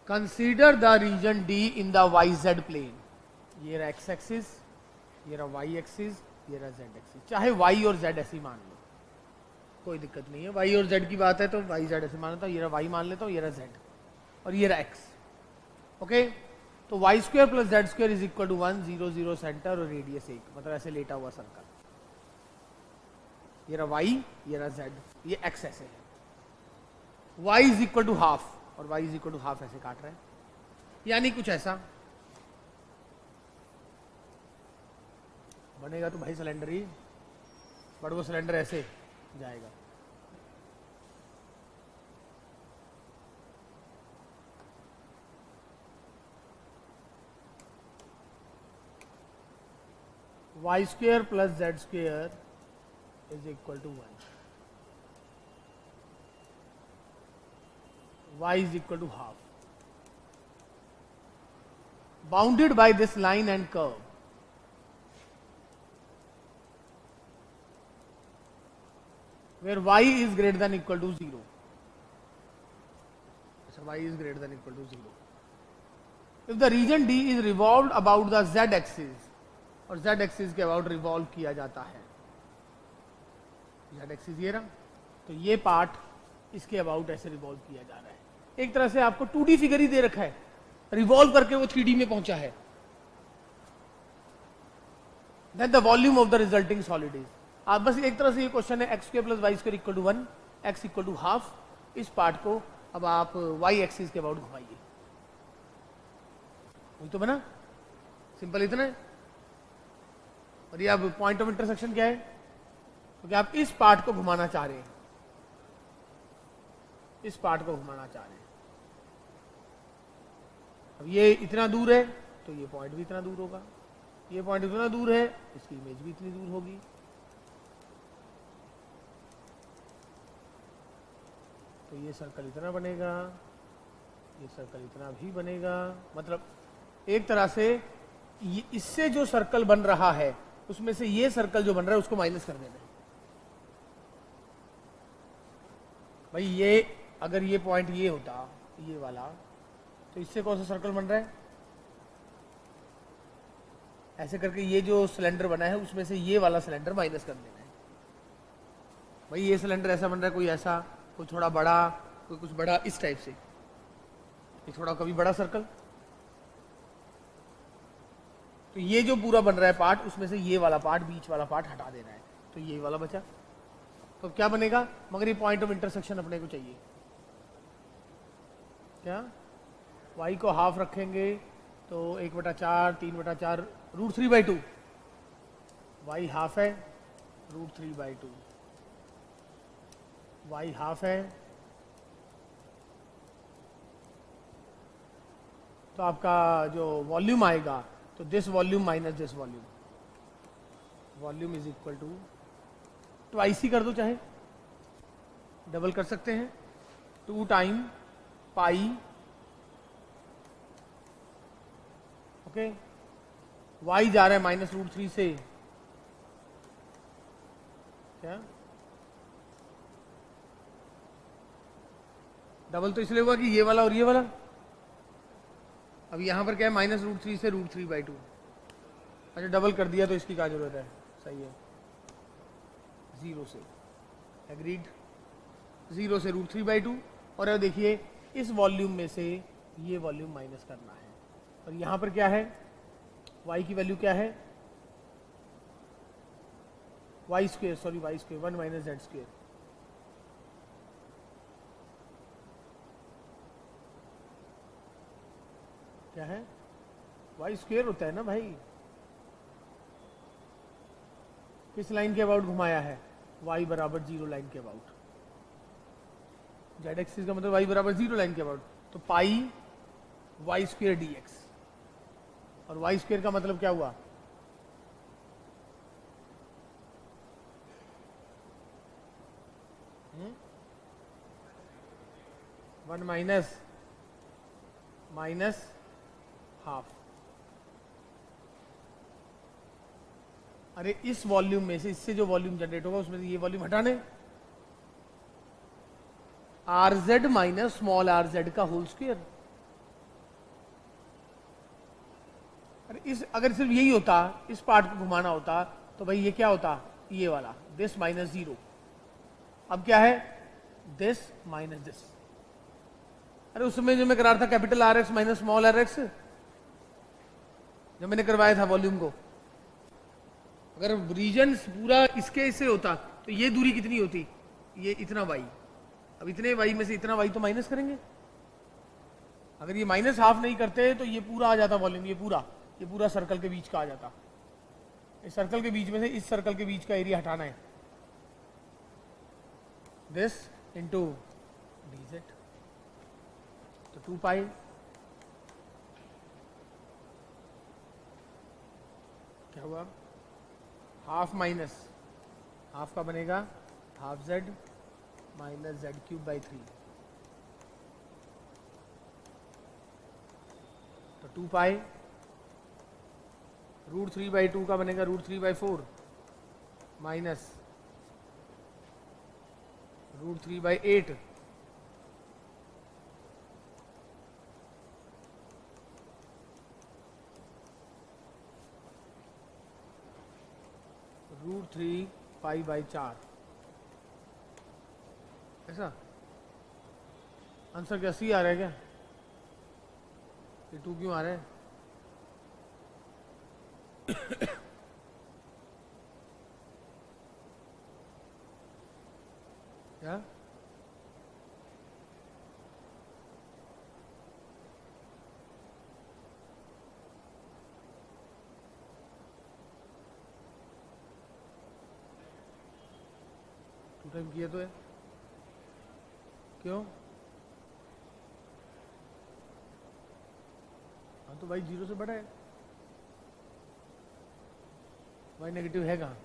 Consider the region D in the y z plane. ये रहा x axis, ये रहा वाई एक्सिस, ये रहा जेड एक्सिस। चाहे वाई और जेड ऐसे मान लो, कोई दिक्कत नहीं है। वाई और जेड की बात है तो वाई जेड ऐसे मान लेता हूँ। ये रहा वाई मान लेता हूँ, ये रहा जेड और ये रहा एक्स। ओके, तो y square plus z square is equal to 1 0 0 centre और रेडियस 1, मतलब ऐसे लेटा हुआ सर्कल। ये रहा वाई, ये रहा जेड, ये एक्स ऐसे है। Y is equal to half और Y is equal to half ऐसे काट रहे हैं, यानी कुछ ऐसा बनेगा। तो भाई सिलेंडर ही, बट वो सिलेंडर ऐसे जाएगा। Y square plus z square is equal to 1, y is equal to half, bounded by this line and curve, where y is greater than equal to 0. So y is greater than equal to 0. If the region D is revolved about the z axis, और z axis के about revolve किया जाता है, z axis ये रहा, तो ये part इसके about ऐसे रिवॉल्व किया जा रहा है। एक तरह से आपको 2D फिगर ही दे रखा है, रिवॉल्व करके वो 3D में पहुंचा है। Then the volume of the resulting solid is, आप बस एक तरह से ये क्वेश्चन है x square plus Y square equal to 1, x equal to half. इस पार्ट को अब आप वाई एक्सिस के अबाउट घुमाइए, वही तो बना, सिंपल इतना है। और ये अब पॉइंट ऑफ इंटरसेक्शन क्या है, क्योंकि आप इस पार्ट को घुमाना चाह रहे हैं, इस पार्ट को घुमाना चाह रहे हैं। अब ये इतना दूर है तो ये पॉइंट भी इतना दूर होगा, ये पॉइंट इतना दूर है, इसकी इमेज भी इतनी दूर होगी। तो ये सर्कल इतना बनेगा, ये सर्कल इतना भी बनेगा। मतलब एक तरह से इससे जो सर्कल बन रहा है उसमें से ये सर्कल जो बन रहा है उसको माइनस कर देना है। भाई ये अगर ये पॉइंट ये होता, ये वाला, तो इससे कौन सा सर्कल बन रहा है, ऐसे करके ये जो सिलेंडर बना है उसमें से ये वाला सिलेंडर माइनस कर देना है। भाई ये सिलेंडर ऐसा बन रहा है, कोई ऐसा, कोई थोड़ा बड़ा, कोई कुछ बड़ा, इस टाइप से। ये थोड़ा कभी बड़ा सर्कल, तो ये जो पूरा बन रहा है पार्ट, उसमें से ये वाला पार्ट, बीच वाला पार्ट हटा देना है, तो ये वाला बचा। तो क्या बनेगा, मगर ये पॉइंट ऑफ इंटरसेक्शन अपने को चाहिए। क्या y को हाफ रखेंगे तो 1/4, 3/4, √3/2। y हाफ है, √3/2, y हाफ है। तो आपका जो वॉल्यूम आएगा, तो this volume minus this volume, volume is equal to twice ही कर दो, चाहे डबल कर सकते हैं, 2 टाइम पाई, ओके। y जा रहा है -√3 से, क्या डबल तो इसलिए हुआ कि ये वाला और ये वाला। अब यहां पर क्या है, -√3 से √3/2। अच्छा डबल कर दिया तो इसकी क्या जरूरत है, सही है, 0 से, एग्रीड, 0 से √3/2। और अब देखिए इस वॉल्यूम में से ये वॉल्यूम माइनस करना है, और यहां पर क्या है, y की वैल्यू क्या है, y square, sorry y square, 1 - z²। क्या है, y स्क्वायर होता है ना भाई। किस लाइन के अबाउट घुमाया है, y बराबर 0 लाइन के अबाउट, जेड एक्सिस का मतलब y बराबर 0 लाइन के अबाउट। तो पाई y² dx, और y² का मतलब क्या हुआ, वन माइनस हाफ। अरे इस वॉल्यूम में से, इससे जो वॉल्यूम जनरेट होगा उसमें से ये वॉल्यूम हटाने, RZ - स्मॉल rz का होल स्क्वायर। इस अगर सिर्फ यही होता, इस पार्ट को घुमाना होता, तो भाई ये क्या होता, ये वाला दिस माइनस जीरो। अब क्या है, दिस माइनस दिस। अरे उस समय जो मैं करा रहा था capital R x minus small r x, जब मैंने करवाया था वॉल्यूम को, अगर रीजन पूरा इसके से होता तो ये दूरी कितनी होती, ये इतना वाई। अब इतने वाई में से इतना वाई तो माइनस करेंगे। अगर ये माइनस हाफ नहीं करते तो ये पूरा आ जाता वॉल्यूम, ये पूरा सर्कल के बीच का आ जाता। इस सर्कल के बीच में से इस सर्कल के बीच का एरिया हटाना है, दिस इंटू डी जेड, तो 2 पाई क्या हुआ, हाफ माइनस हाफ का बनेगा half z minus z cube by 3, तो 2 पाई रूट 3/2 का बनेगा root 3/4 minus root 3/8 root 3 pi by 4। ऐसा आंसर क्या सी आ रहा है क्या, ये 2 क्यों आ रहा है? क्या टू टाइम किया तो है, क्यों? हाँ तो भाई 0 से बड़ा है, भाई नेगेटिव है कहाँ?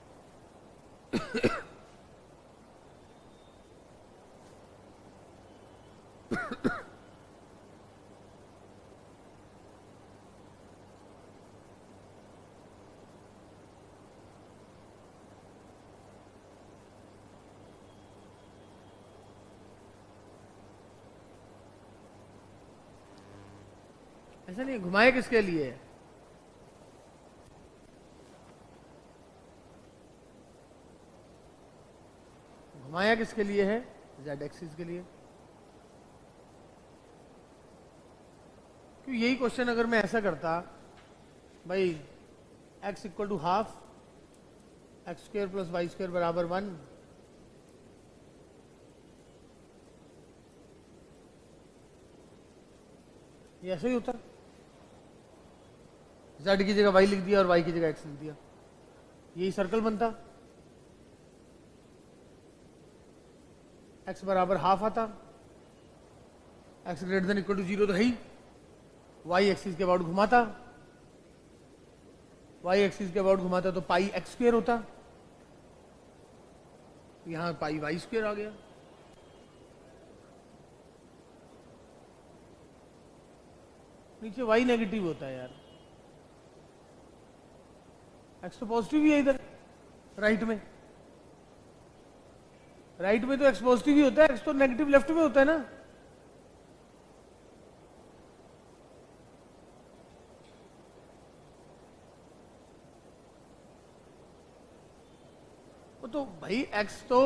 ऐसा नहीं, घुमाए किसके लिए है? घुमाया किसके लिए है? जेड एक्सिस के लिए। क्यों यही क्वेश्चन अगर मैं ऐसा करता, भाई x equal to half x square plus y square बराबर 1, ये ऐसा ही होता, z की जगह y लिख दिया और y की जगह x लिख दिया, यही सर्कल बनता, x बराबर हाफ आता, x greater than equal to 0 तो है ही, y एक्सिस के अबाउट घुमाता, y एक्सिस के अबाउट घुमाता तो पाई एक्स स्क्र होता, यहां पाई वाई स्क्र आ गया। नीचे y नेगेटिव होता है यार, x तो पॉजिटिव ही है इधर राइट में, राइट में तो x पॉजिटिव ही होता है, x तो नेगेटिव लेफ्ट में होता है ना। वो तो भाई x तो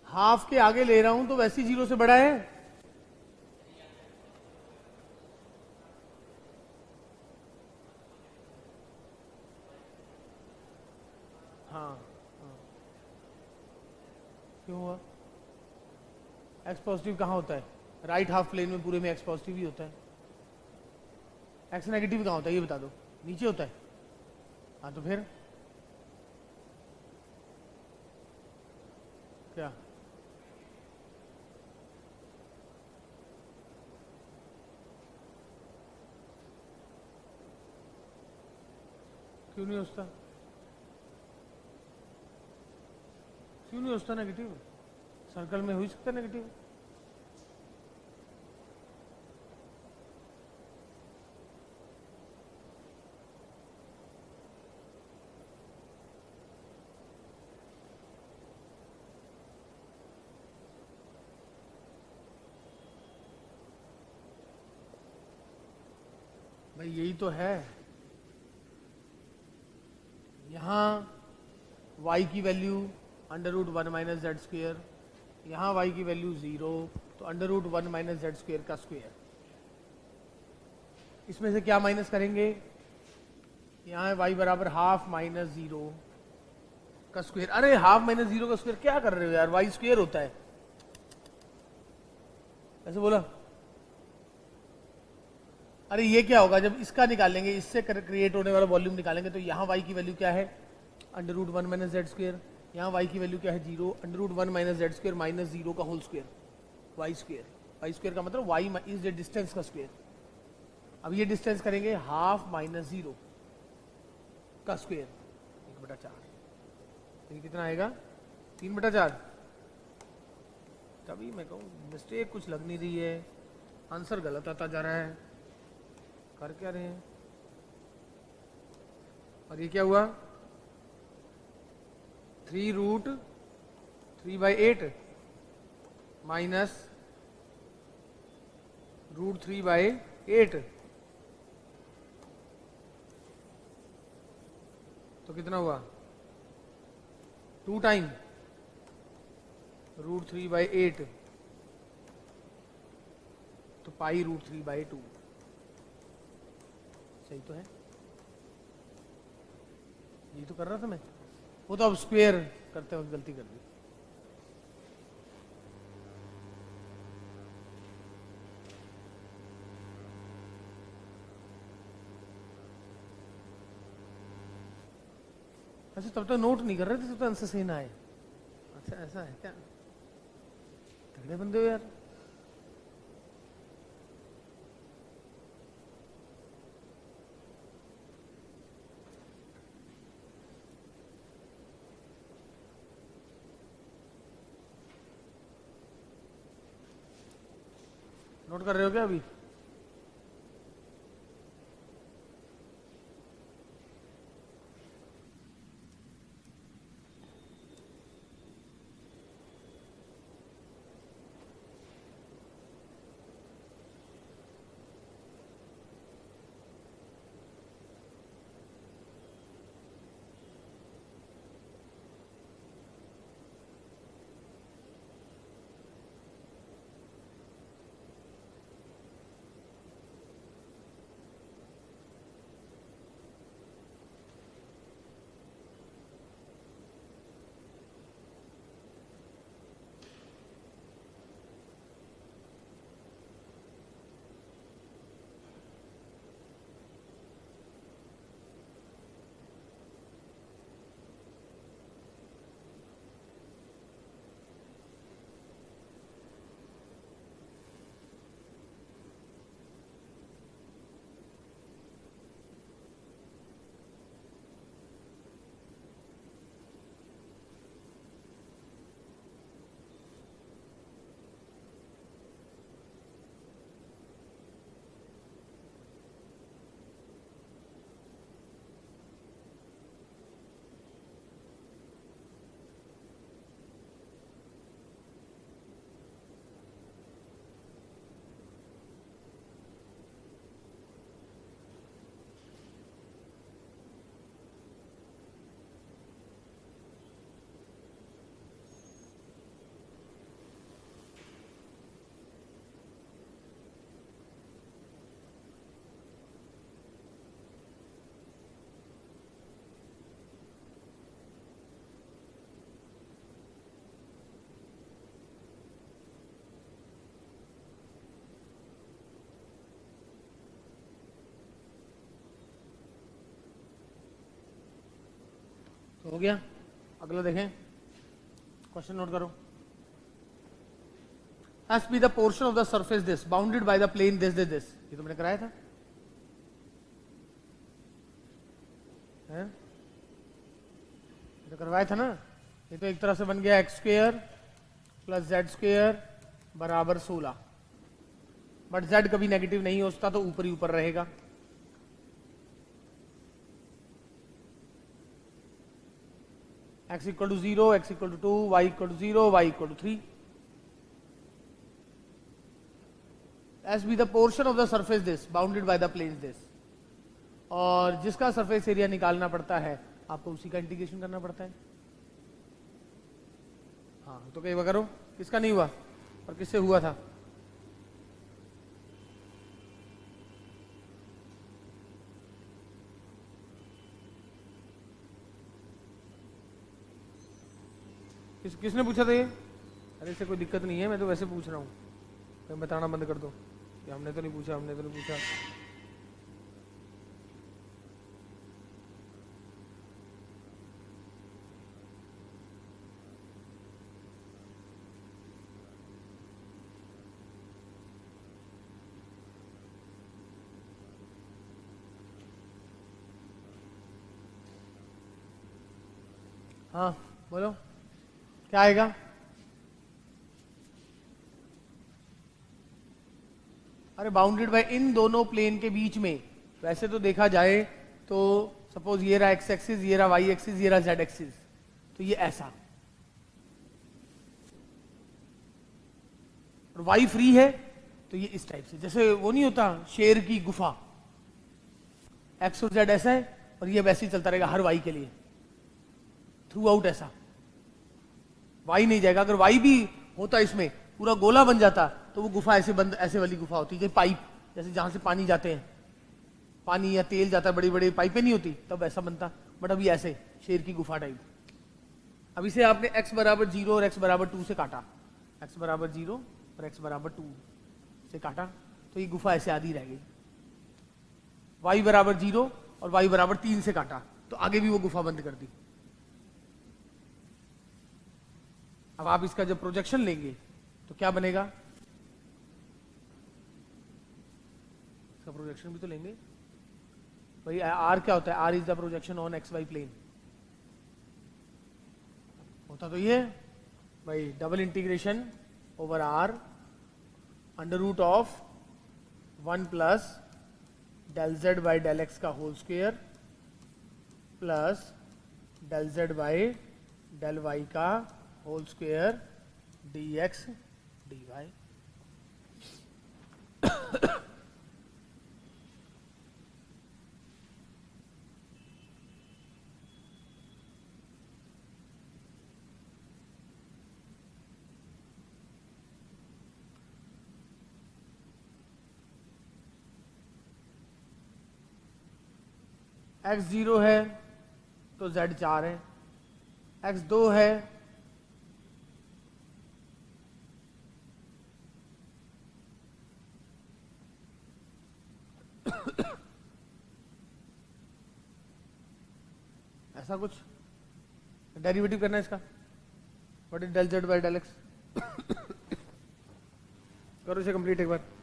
हाफ के आगे ले रहा हूं तो वैसे ही 0 से बड़ा है। हाँ हाँ, क्यों हुआ? x पॉजिटिव कहाँ होता है? राइट हाफ प्लेन में पूरे में x पॉजिटिव ही होता है। x नेगेटिव कहाँ होता है ये बता दो, नीचे होता है। हाँ तो फिर क्या? क्यों नहीं होता? क्यों नहीं होता नेगेटिव? सर्कल में हो ही सकता नेगेटिव। भाई यही तो है, यहाँ y की value under root 1 minus z square, यहाँ y की वैल्यू 0, तो under root 1 minus z square का स्क्वेयर। इसमें से क्या माइनस करेंगे? यहाँ है y बराबर हाफ माइनस 0 का स्क्वेयर। अरे हाफ माइनस 0 का स्क्वेयर क्या कर रहे हो यार, y स्क्वेयर होता है, ऐसे बोला। अरे ये क्या होगा, जब इसका निकालेंगे, इससे क्रिएट होने वाला वॉल्यूम निकालेंगे, तो यहाँ y की वैल्यू क्या है? Under root 1 minus z square. यहाँ y की वैल्यू क्या है? 0, under root 1 minus z square minus 0 का whole square, y square. y square का मतलब y इज द डिस्टेंस का स्क्वेयर। अब ये डिस्टेंस करेंगे हाफ माइनस 0 का स्क्वेयर, 1/4। ये कितना आएगा? 3/4। तभी मैं कहूँ मिस्टेक कुछ लग नहीं रही है, आंसर गलत आता जा रहा है, कर क्या रहे हैं। और ये क्या हुआ? 3√3/8 माइनस √3/8, तो कितना हुआ? 2 टाइम √3/8, तो पाई √3/2। सही तो है, यही तो कर रहा था मैं। वो तो अब स्क्वायर करते वक्त गलती कर दी। अच्छा, तब तो नोट नहीं कर रहे थे, तब तो आंसर सही ना आए। अच्छा ऐसा है क्या? तगड़े बंदे हो यार। नोट कर रहे हो क्या अभी? तो हो गया। अगला देखें, क्वेश्चन नोट करो। Has be the portion of the surface this bounded by the plane this this this। ये तो मैंने कराया था, है? ये तो करवाया था ना। ये तो एक तरह से बन गया x square plus z square बराबर 16, बट z कभी नेगेटिव नहीं हो सकता, तो ऊपर ही ऊपर रहेगा। x equal to 0, x equal to 2, y equal to 0, y equal to 3। S be the portion of the surface this bounded by the plane this, और जिसका सरफेस एरिया निकालना पड़ता है आपको उसी का इंटीग्रेशन करना पड़ता है। हाँ तो कई बार करो, किसका नहीं हुआ और किससे हुआ था? किसने पूछा था ये? अरे इससे कोई दिक्कत नहीं है, मैं तो वैसे पूछ रहा हूँ, मैं बताना बंद कर दो कि हमने तो नहीं पूछा, हमने तो नहीं पूछा। हाँ बोलो क्या आएगा? अरे बाउंडेड बाय इन दोनों प्लेन के बीच में, वैसे तो देखा जाए तो सपोज ये रहा एक्स एक्सिस, ये रहा वाई एक्सिस, ये रहा जेड एक्सिस, तो ये ऐसा, और वाई फ्री है तो ये इस टाइप से, जैसे वो नहीं होता शेर की गुफा, एक्स और जेड ऐसा है और ये वैसे ही चलता रहेगा हर वाई के लिए थ्रू आउट ऐसा, वाई नहीं जाएगा। अगर वाई भी होता इसमें पूरा गोला बन जाता तो वो गुफा ऐसे बंद, ऐसे वाली गुफा होती है पाइप, जैसे जहां से पानी जाते हैं, पानी या तेल जाता है, बड़ी बड़ी पाइपें नहीं होती तब ऐसा बनता, बट अभी ऐसे शेर की गुफा टाइप। अब इसे आपने x बराबर 0 और x बराबर 2 से काटा, x बराबर 0 और x बराबर 2 से काटा तो ये गुफा ऐसे आधी रह गई। y बराबर 0 और y बराबर 3 से काटा तो आगे भी वो गुफा बंद कर दी। अब आप इसका जब प्रोजेक्शन लेंगे तो क्या बनेगा? इसका प्रोजेक्शन भी तो लेंगे भाई। r क्या होता है? r is the projection on x Y plane. होता तो ये भाई double integration over r under root of 1 plus del z by del X का whole square plus del z by del y का whole square dx dy। x 0 है तो z 4 है, x 2 है ऐसा कुछ डेरिवेटिव करना है इसका, what is del Z by del x. करो इसे कंप्लीट एक बार।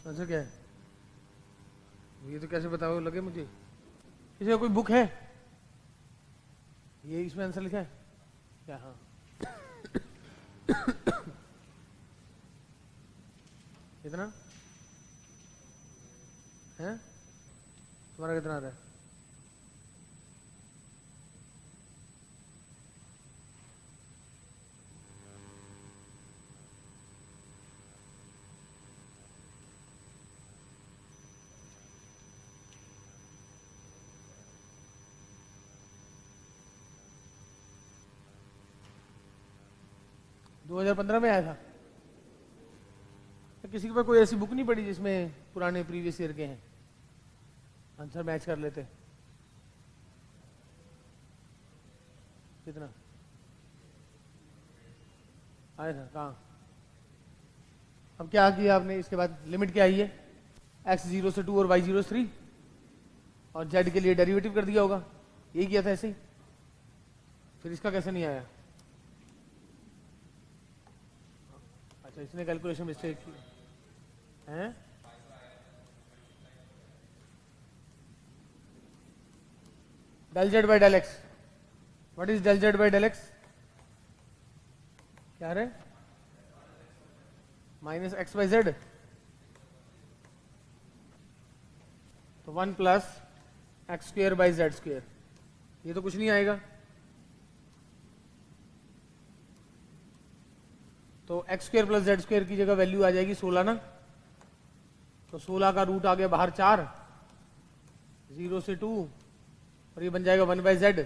आंसर क्या है? ये तो कैसे बताओ लगे मुझे? किसी का कोई बुक है? ये इसमें आंसर लिखा है क्या? हाँ कितना है तुम्हारा? कितना आ रहा है? दो 2015 में आया था। तो किसी के पास कोई ऐसी बुक नहीं पड़ी जिसमें पुराने प्रीवियस ईयर के हैं, आंसर मैच कर लेते? कितना आया था? कहाँ? अब क्या किया आपने इसके बाद? लिमिट क्या आई है? x 0 से 2 और y 0 से 3 और z के लिए डेरिवेटिव कर दिया होगा, यही किया था ऐसे ही। फिर इसका कैसे नहीं आया? अच्छा इसने कैलकुलेशन मिस्टेक की है। Del Z by del x, what is del Z by del x? क्या है? माइनस एक्स बाई जेड, तो 1 plus x square by z square, ये तो कुछ नहीं आएगा। तो x square plus z square की जगह वैल्यू आ जाएगी 16 ना, तो 16 का रूट आ गया बाहर 4, 0 से 2, और ये बन जाएगा 1 बाई जेड,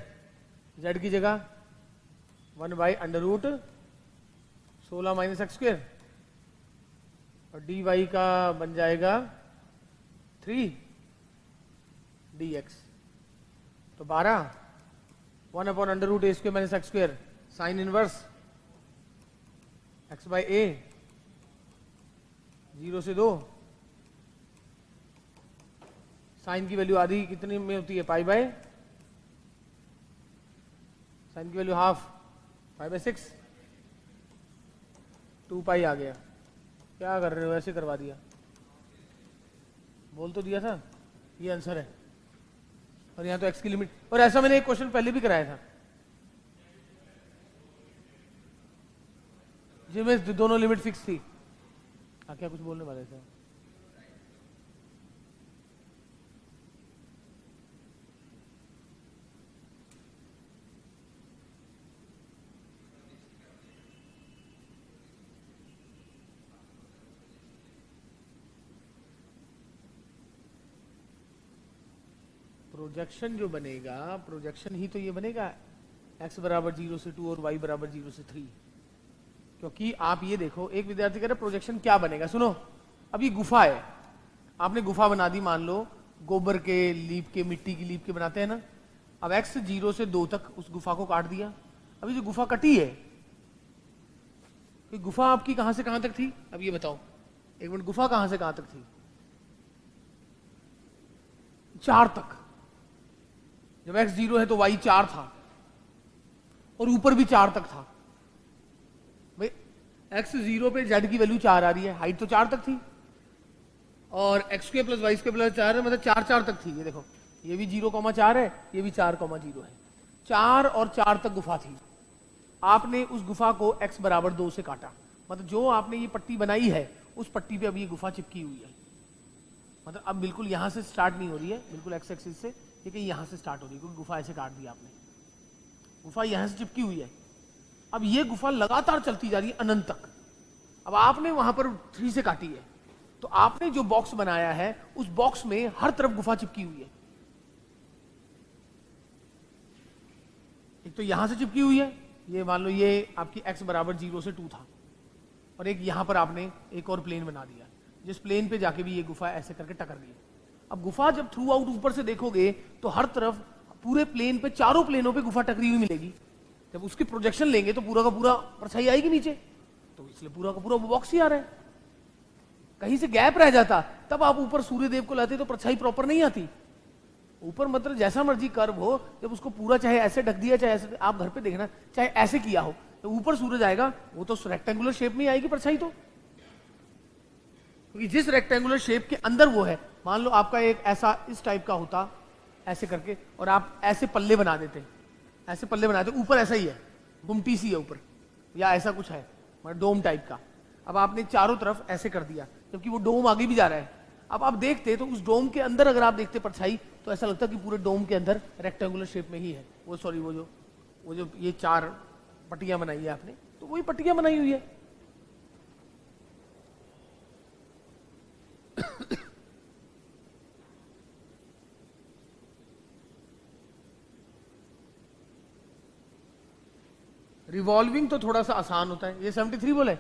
जेड की जगह 1 by under root 16 minus X square, और डी वाई का बन जाएगा 3 डी एक्स, तो 12 1 upon under root A square minus X square sine inverse X by A, 0 से 2, साइन की वैल्यू आधी कितनी में होती है? पाई बाय, साइन की वैल्यू हाफ, पाई बाय 6, 2 पाई आ गया। क्या कर रहे हो, ऐसे करवा दिया, बोल तो दिया था, ये आंसर है। और यहां तो एक्स की लिमिट, और ऐसा मैंने एक क्वेश्चन पहले भी कराया था जिसमें दोनों लिमिट फिक्स थी। हाँ, क्या कुछ बोलने वाले थे? प्रोजेक्शन जो बनेगा, प्रोजेक्शन ही तो ये बनेगा x बराबर 0 से 2 और y बराबर 0 से 3। क्योंकि आप ये देखो, एक विद्यार्थी कह रहे प्रोजेक्शन क्या बनेगा, सुनो, अब ये गुफा है, आपने गुफा बना दी, मान लो गोबर के लीप के, मिट्टी की लीप के बनाते हैं ना। अब x 0 से 2 तक उस गुफा को काट दिया। अभी जो गुफा कटी है, कि गुफा आपकी कहां से कहां तक थी? अब ये बताओ, एक मिनट, गुफा कहां से कहां तक थी? 4 तक। जब x 0 है तो y 4 था, और ऊपर भी 4 तक था। भाई x 0 पे z की वैल्यू 4 आ रही है, हाइट तो 4 तक थी, और x square plus Y square plus 4 है, मतलब 4 4 तक थी। ये देखो, ये भी 0,4 है, ये भी 4,0 है, 4 और 4 तक गुफा थी। आपने उस गुफा को x बराबर 2 से काटा, मतलब जो आपने ये पट्टी बनाई है उस पट्टी पे अब ये गुफा चिपकी हुई है। मतलब अब बिल्कुल यहां से स्टार्ट नहीं हो रही है, बिल्कुल एक्स एक्सिस से, लेकिन यहां से स्टार्ट हो रही है, क्योंकि गुफा ऐसे काट दिया आपने, गुफा यहां से चिपकी हुई है। अब ये गुफा लगातार चलती जा रही है अनंत तक। अब आपने वहां पर 3 से काटी है, तो आपने जो बॉक्स बनाया है उस बॉक्स में हर तरफ गुफा चिपकी हुई है। एक तो यहां से चिपकी हुई है, ये मान लो ये आपकी x बराबर 0 से 2 था, और एक यहां पर आपने एक और प्लेन बना दिया, जिस प्लेन पे जाके भी ये गुफा ऐसे करके टकर दी। अब गुफा जब थ्रू आउट ऊपर से देखोगे तो हर तरफ पूरे प्लेन पे, चारों प्लेनों पे गुफा टकरी हुई मिलेगी। जब उसकी प्रोजेक्शन लेंगे तो पूरा का पूरा परछाई आएगी नीचे, तो इसलिए पूरा का पूरा बॉक्स ही आ रहा है। कहीं से गैप रह जाता तब आप ऊपर सूर्यदेव को लाते तो परछाई प्रॉपर नहीं आती। ऊपर मतलब जैसा मर्जी कर्व हो, जब उसको पूरा चाहे ऐसे ढक दिया, चाहे ऐसे, आप घर पे देखना, चाहे ऐसे किया हो, तो ऊपर सूरज आएगा, वो तो रेक्टेंगुलर शेप में आएगी परछाई। तो क्योंकि जिस रेक्टेंगुलर शेप के अंदर वो है, मान लो आपका एक ऐसा इस टाइप का होता ऐसे करके, और आप ऐसे पल्ले बना देते, ऐसे पल्ले बना देते, ऊपर ऐसा ही है, गुमटी सी है ऊपर, या ऐसा कुछ है मतलब डोम टाइप का। अब आपने चारों तरफ ऐसे कर दिया, जबकि वो डोम आगे भी जा रहा है। अब आप देखते तो उस डोम के अंदर अगर आप देखते परछाई, तो ऐसा लगता कि पूरे डोम के अंदर रेक्टेंगुलर शेप में ही है वो, सॉरी वो जो ये 4 पट्टियां बनाई है आपने, तो वही पट्टियां बनाई हुई है। रिवॉल्विंग तो थोड़ा सा आसान होता है। ये 73 बोले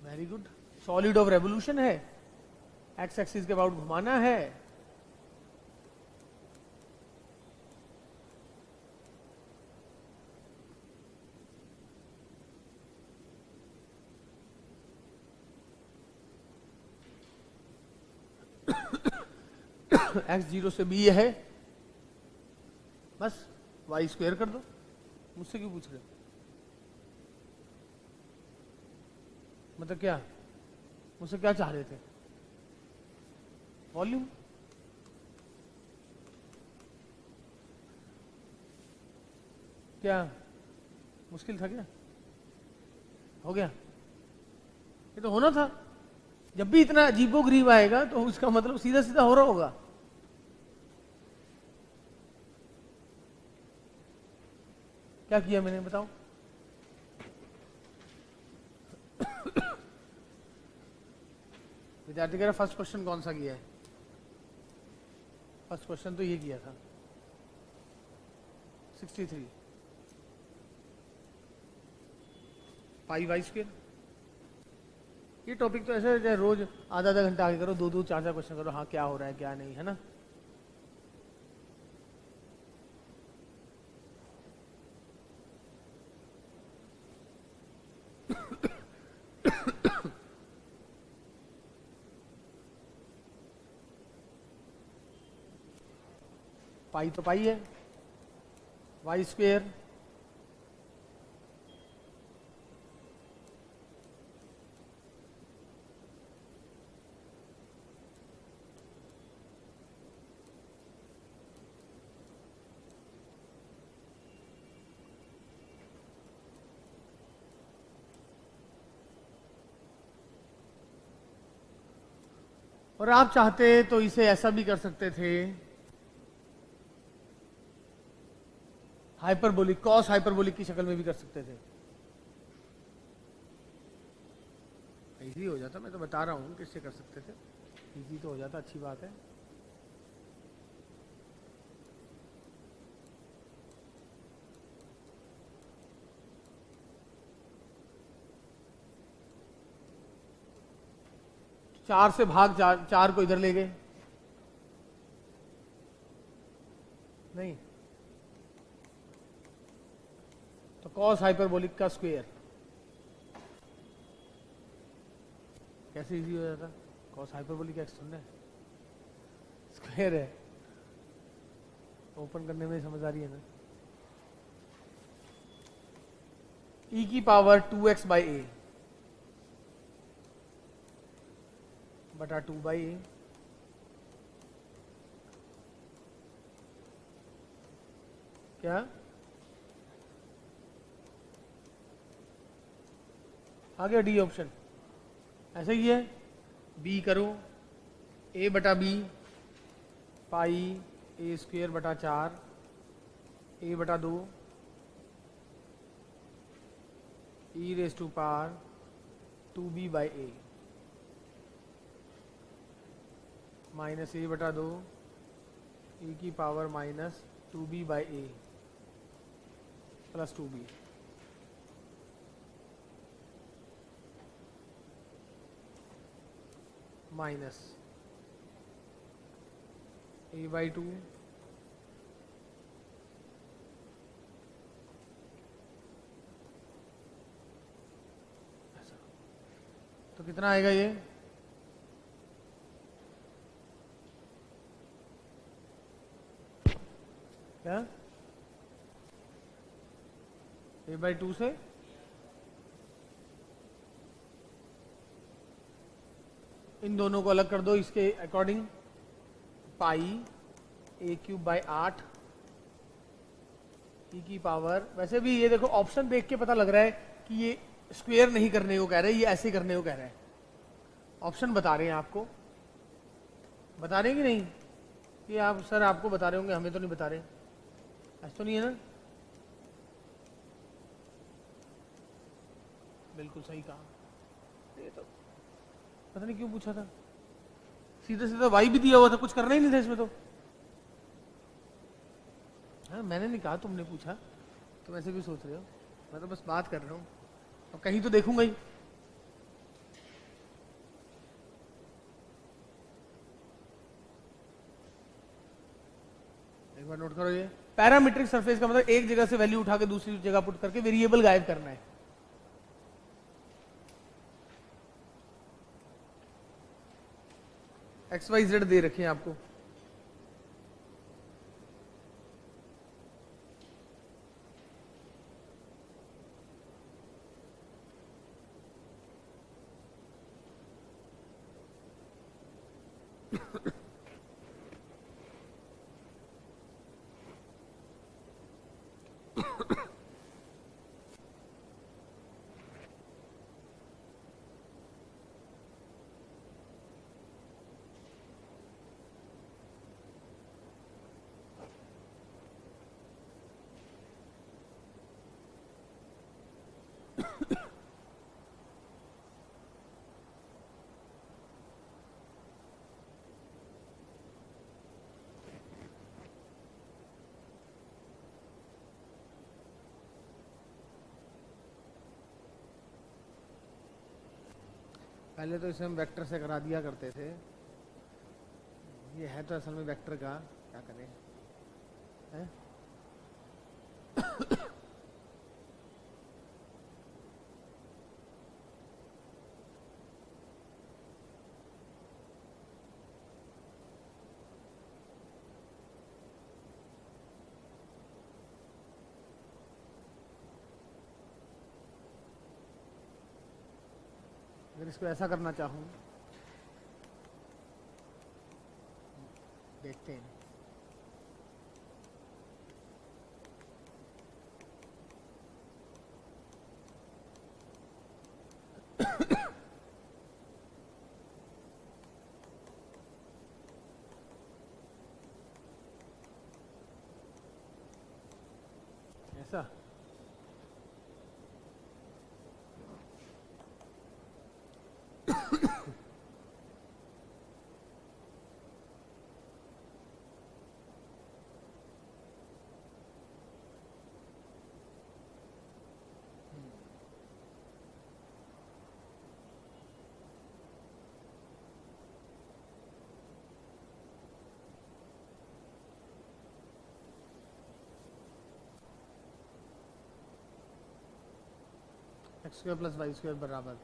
very good. Solid of revolution है, एक्स एक्सिस के अबाउट घुमाना है। एक्स 0 से b है, बस y स्क्वायर कर दो। मुझसे क्यों पूछ रहे हो? मतलब क्या, मुझसे क्या चाह रहे थे? वॉल्यूम। क्या मुश्किल था क्या? हो गया? ये तो होना था। जब भी इतना अजीबोगरीब आएगा तो उसका मतलब सीधा सीधा हो रहा होगा। क्या किया मैंने, बताओ? विद्यार्थी कह रहा फर्स्ट क्वेश्चन कौन सा किया है? फर्स्ट क्वेश्चन तो ये किया था 63 पाई वाई स्क्वायर। ये टॉपिक तो ऐसे है रोज आधा आधा घंटा आगे करो, दो दो चार चार क्वेश्चन करो, हाँ क्या हो रहा है क्या नहीं, है ना? पाई तो पाई है, वाई स्क्वायर और आप चाहते तो इसे ऐसा भी कर सकते थे, हाइपरबोलिक, कॉस हाइपरबोलिक की शक्ल में भी कर सकते थे। इजी हो जाता, मैं तो बता रहा हूँ किससे कर सकते थे, इजी तो हो जाता, अच्छी बात है। चार से भाग, चार को इधर ले गए, नहीं तो कॉस हाइपरबोलिक का स्क्वायर कैसे इजी हो जाता? कॉस हाइपरबोलिक का एक्सटेंड है, स्क्वायर है, ओपन करने में समझ आ रही है ना। ई की पावर 2x बाई ए बटा 2 बाई ए, क्या आ गया? डी ऑप्शन ऐसा ही है, बी करो, ए बटा बी पाई ए स्क्वेयर बटा 4 ए बटा 2 E raise to power 2b by A minus A बटा 2 ई की power minus 2b by A plus 2b minus A by 2 तो कितना आएगा ये? क्या ए बाई 2 से इन दोनों को अलग कर दो इसके according, pi A cube by 8 ई की पावर, वैसे भी ये देखो ऑप्शन देख के पता लग रहा है कि ये स्क्वायर नहीं करने को कह रहे, ये ऐसे करने को कह रहा है। ऑप्शन बता रहे हैं आपको, बता रहे हैं कि नहीं? ये आप सर आपको बता रहे होंगे, हमें तो नहीं बता रहे, ऐसा तो नहीं है ना? बिल्कुल सही कहा। ये तो पता नहीं क्यों पूछा था, सीधे सीधा वाई भी दिया हुआ था, कुछ करना ही नहीं था इसमें तो। हाँ मैंने नहीं कहा, तुमने पूछा, तुम ऐसे क्यों सोच रहे हो? मैं तो बस बात कर रहा हूँ, अब कहीं तो देखूंगा ही। एक बार नोट करो, ये पैरामीट्रिक सरफेस का मतलब एक जगह से वैल्यू उठा के दूसरी जगह पुट करके वेरिएबल गायब करना है। एक्स वाई जेड दे रखे हैं आपको, पहले तो इसे हम वेक्टर से करा दिया करते थे, ये है तो असल में वेक्टर का, क्या करें है? अगर इसको ऐसा करना चाहूँ, देखते हैं। ऐसा x square plus Y square बराबर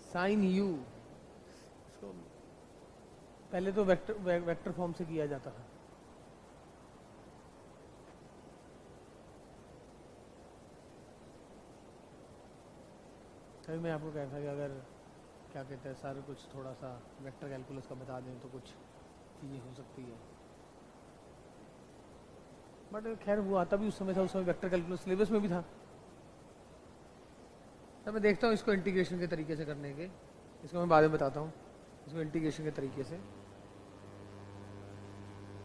साइन यू। इसको पहले तो वेक्टर फॉर्म से किया जाता था। तभी मैं आपको कह था कि अगर क्या कहते हैं सर कुछ थोड़ा सा वेक्टर कैलकुलस का बता दें तो कुछ चीज़ें हो सकती है, बट खैर वो आता भी उस समय था, उस समय वेक्टर कैलकुलस सिलेबस में भी था। तो मैं देखता हूँ इसको इंटीग्रेशन के तरीके से करने के, इसको मैं बाद में बताता हूँ, इसको इंटीग्रेशन के तरीके से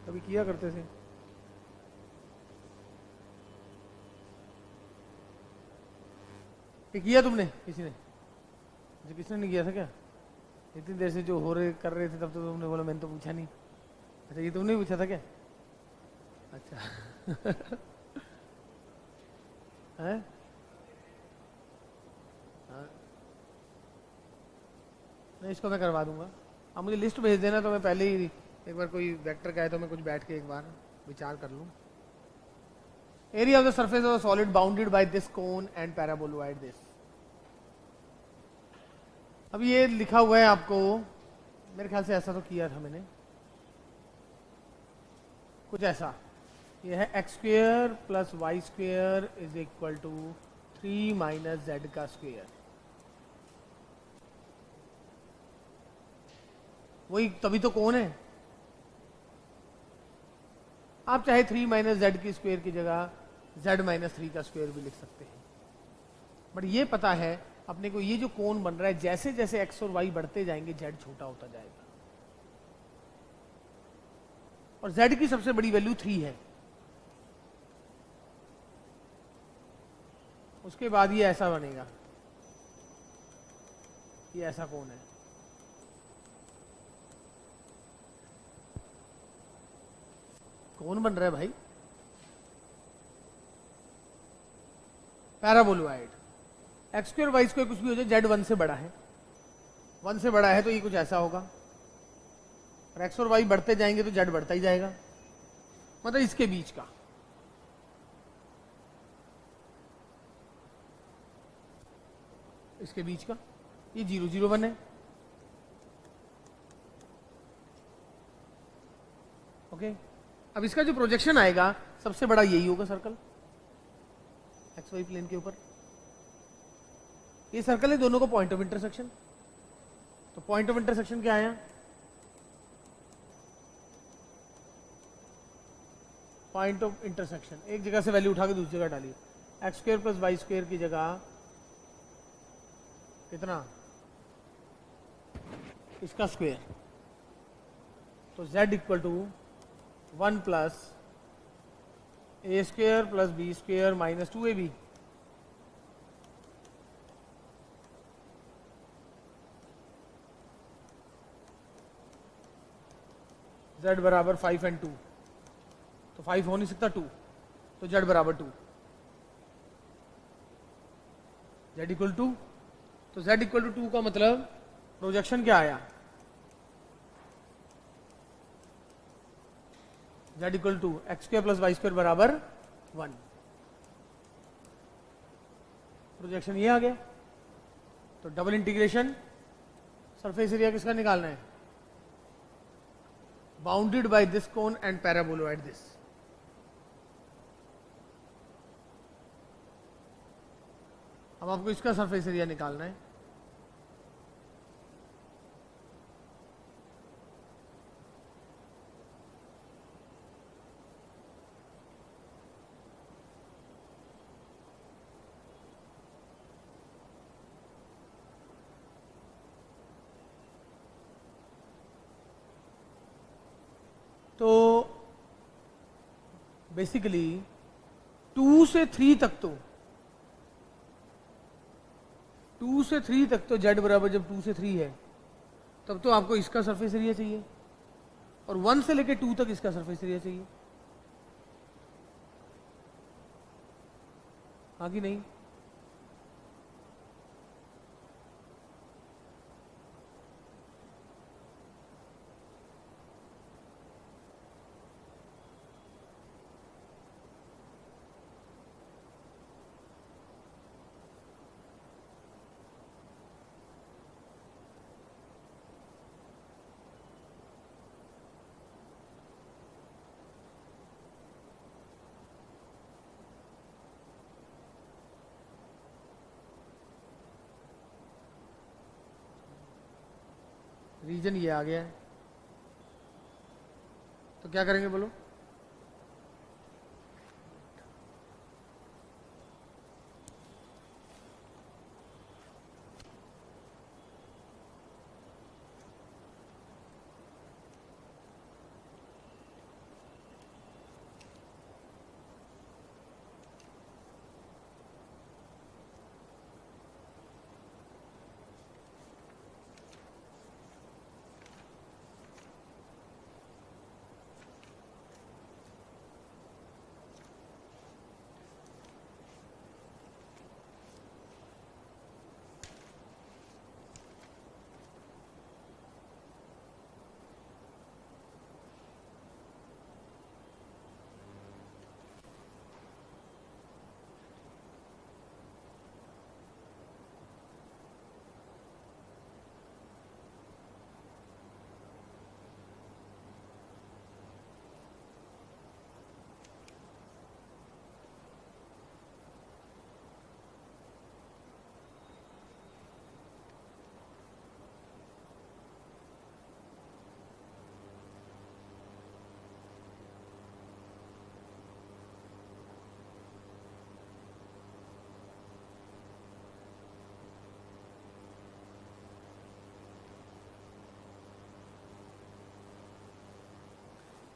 कभी किया करते थे। ये किया तुमने किसी ने? जो किसने नहीं किया था क्या? इतनी देर से जो हो रहे कर रहे थे तब तो तुमने बोला मैंने तो पूछा नहीं। अच्छा ये तुमने पूछा था क्या? अच्छा है? हाँ नहीं, इसको मैं करवा दूंगा। आप मुझे लिस्ट भेज देना तो मैं पहले ही एक बार कोई वेक्टर का है तो मैं कुछ बैठ के एक बार विचार कर लूँ। Area of the surface of solid bounded by this cone and paraboloid this. अब ये लिखा हुआ है आपको, मेरे ख्याल से ऐसा तो किया था मैंने, कुछ ऐसा। ये है x square plus y square is equal to 3 minus z का स्क्वेयर। वही तभी तो कौन है। आप चाहे 3 माइनस जेड की स्क्वेयर की जगह जेड माइनस 3 का स्क्वेयर भी लिख सकते हैं, बट ये पता है अपने को ये जो कोण बन रहा है जैसे जैसे एक्स और वाई बढ़ते जाएंगे जेड छोटा होता जाएगा, और जेड की सबसे बड़ी वैल्यू 3 है। उसके बाद ये ऐसा बनेगा, ये ऐसा कोण है। कौन बन रहा है भाई? Paraboloid. X square y square कुछ भी हो जाए, जेड 1 से बड़ा है, 1 से बड़ा है तो ये कुछ ऐसा होगा, और एक्स और वाई बढ़ते जाएंगे तो जेड बढ़ता ही जाएगा, मतलब इसके बीच का। इसके बीच का ये 0 0 1 है। ओके, अब इसका जो प्रोजेक्शन आएगा सबसे बड़ा यही होगा सर्कल, एक्स वाई प्लेन के ऊपर। ये सर्कल है दोनों को पॉइंट ऑफ इंटरसेक्शन। तो पॉइंट ऑफ इंटरसेक्शन क्या आया? पॉइंट ऑफ इंटरसेक्शन एक जगह से वैल्यू उठा के दूसरी जगह डाली। X square plus Y square की जगह कितना? इसका स्क्वायर। तो z equal to 1 plus a square plus b square minus 2ab। z बराबर 5 एंड 2, तो 5 हो नहीं सकता 2, तो z बराबर 2। z इक्वल टू, तो z इक्वल टू 2 का मतलब प्रोजेक्शन क्या आया? z equal to x square plus Y square बराबर 1। प्रोजेक्शन ये आ गया। तो डबल इंटीग्रेशन सरफेस एरिया किसका निकालना है? Bounded by this cone and paraboloid this. अब आपको इसका सरफेस एरिया निकालना है। तो बेसिकली 2 से 3 तक तो 2 से 3 तक तो z बराबर जब 2 से 3 है तब तो आपको इसका सरफेस एरिया चाहिए, और 1 से लेके 2 तक इसका सरफेस एरिया चाहिए। हाँ कि नहीं? रीजन ये आ गया है, तो क्या करेंगे बोलो?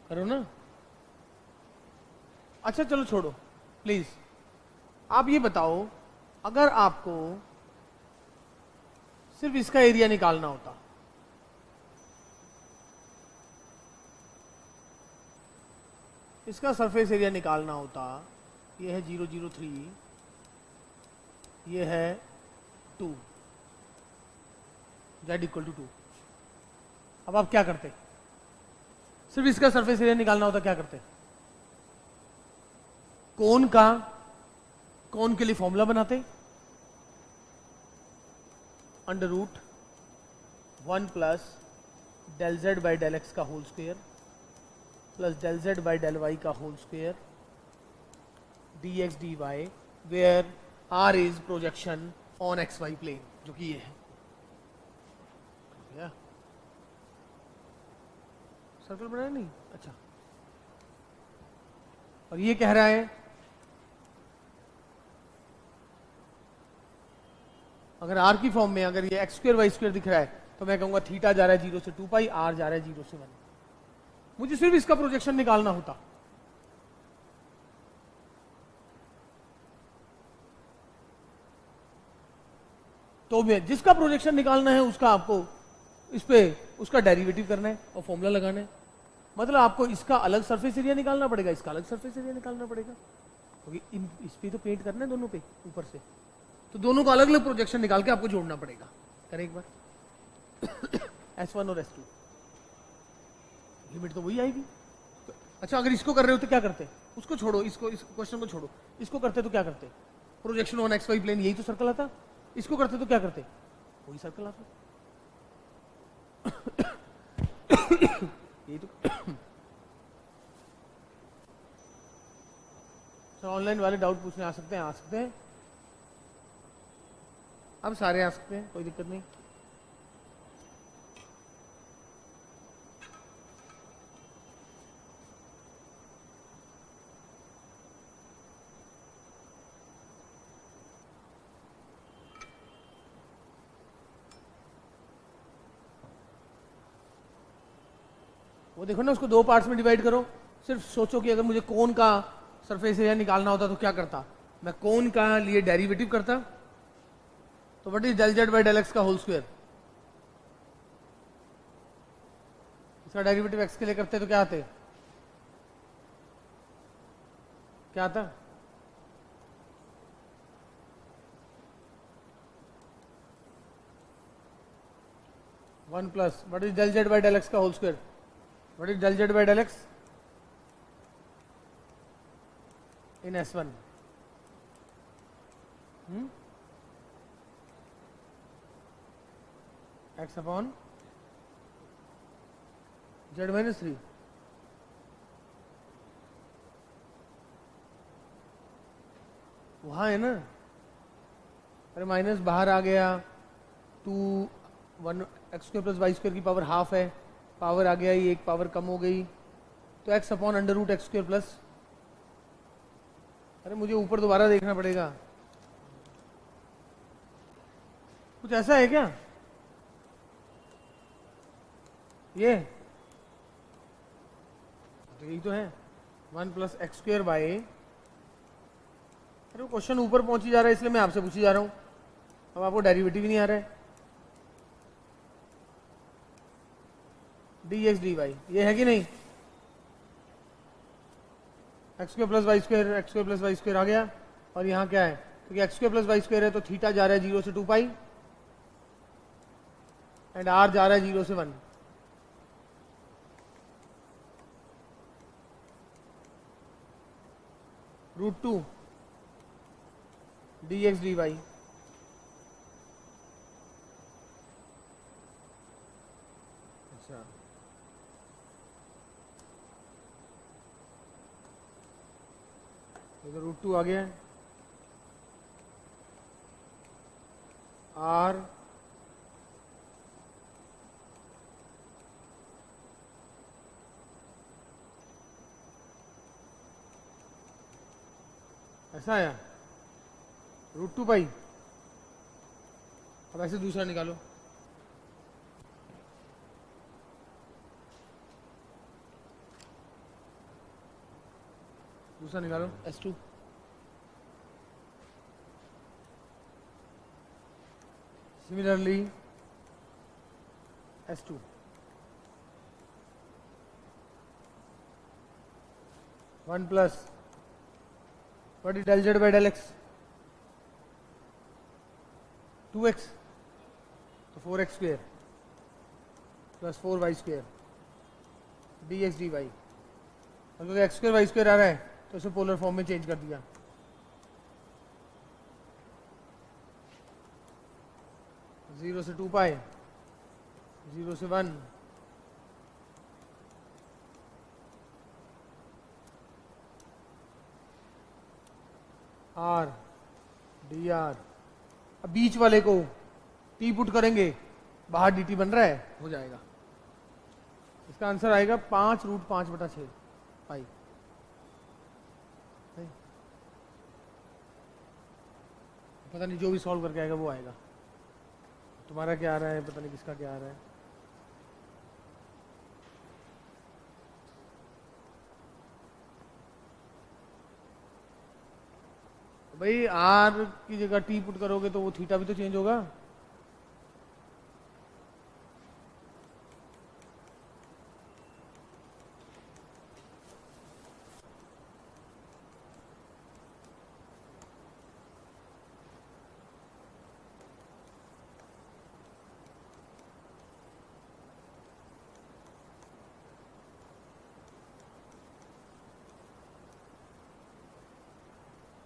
करो ना। अच्छा चलो छोड़ो प्लीज। आप ये बताओ, अगर आपको सिर्फ इसका एरिया निकालना होता, इसका सरफेस एरिया निकालना होता, ये है 003, ये है 2, z इक्वल टू 2। अब आप क्या करते? सिर्फ इसका सरफेस एरिया निकालना होता, क्या करते? कोन के लिए फॉर्मूला बनाते, under root 1 plus del z by del X का whole square plus del z by del Y का whole square dx dy where R is projection on x Y plane, जो कि ये है। सर्कल बनाया नहीं, अच्छा। और ये कह रहा है अगर आर की फॉर्म में अगर ये एक्स स्क्वायर वाई स्क्वायर दिख रहा है तो मैं कहूंगा थीटा जा रहा है 0 से 2 पाई, आर जा रहा है 0 से 1। मुझे सिर्फ इसका प्रोजेक्शन निकालना होता। तो मैं जिसका प्रोजेक्शन निकालना है उसका आपको इस पे उसका डेरिवेटिव करना है और फॉर्मूला लगाना है। मतलब आपको इसका अलग सरफेस एरिया निकालना पड़ेगा, इसका अलग सरफेस एरिया निकालना पड़ेगा, क्योंकि इस पे तो पेंट करना है दोनों पे ऊपर से, तो दोनों का अलग अलग प्रोजेक्शन निकाल के आपको जोड़ना पड़ेगा। करें एक बार S1 और S2, लिमिट तो वही आएगी। अच्छा अगर इसको कर रहे हो तो क्या करते? उसको छोड़ो, इसको इस क्वेश्चन को छोड़ो, इसको करते तो क्या करते? Projection on x Y plane, यही तो सर्कल आता। इसको करते तो क्या करते? वही सर्कल आता। यही तो सर ऑनलाइन वाले डाउट पूछने आ सकते हैं, आ सकते हैं, अब सारे आ सकते हैं, कोई दिक्कत नहीं। वो देखो ना, उसको दो पार्ट्स में डिवाइड करो। सिर्फ सोचो कि अगर मुझे कोन का सरफेस एरिया निकालना होता तो क्या करता? मैं कोन का लिए डेरिवेटिव करता, तो what is del Z by del X का होल स्क्वायर। इसका डेरिवेटिव एक्स के लिए करते तो क्या आते? क्या आता? One plus what is del Z by del X का whole square. What is del Z by del X in S1? X upon Z minus 3। वहां है ना, अरे माइनस बाहर आ गया, 2 1 x square plus Y square की पावर हाफ है, power आ गया, ये एक पावर कम हो गई, तो x upon under root x square plus, अरे मुझे ऊपर दोबारा देखना पड़ेगा। कुछ ऐसा है क्या ये? तो यही तो है 1 प्लस एक्स स्क्वायर बाई, अरे क्वेश्चन ऊपर पहुंची जा रहा है इसलिए मैं आपसे पूछी जा रहा हूं, अब आपको डेरिवेटिव ही नहीं आ रहा है। डी एक्स डी वाई ये है कि नहीं? X square plus Y square, X square plus Y square आ गया, और यहाँ क्या है? क्योंकि X square plus Y square है तो थीटा जा रहा है 0 से 2 पाई एंड आर जा रहा है 0 से 1। √2 डी एक्स डी वाई। अच्छा ये तो √2 आ गया है, आर ऐसा आया √2 पाई। अब ऐसे दूसरा निकालो, दूसरा निकालो S2। Similarly S2 1 plus what is del Z by del x 2x, तो 4x square plus 4y square d x d y. अगर एक्स स्क्वायर वाई स्क्वायर आ रहा है तो इसे पोलर फॉर्म में चेंज कर दिया, जीरो से 2 पाई, 0 से 1, आर डी आर, अब बीच वाले को टी पुट करेंगे, बाहर डी टी बन रहा है, हो जाएगा। इसका आंसर आएगा 5√5/6 पाई। पता नहीं जो भी सॉल्व करके आएगा वो आएगा। तुम्हारा क्या आ रहा है, पता नहीं किसका क्या आ रहा है। भाई आर की जगह टी पुट करोगे तो वो थीटा भी तो चेंज होगा।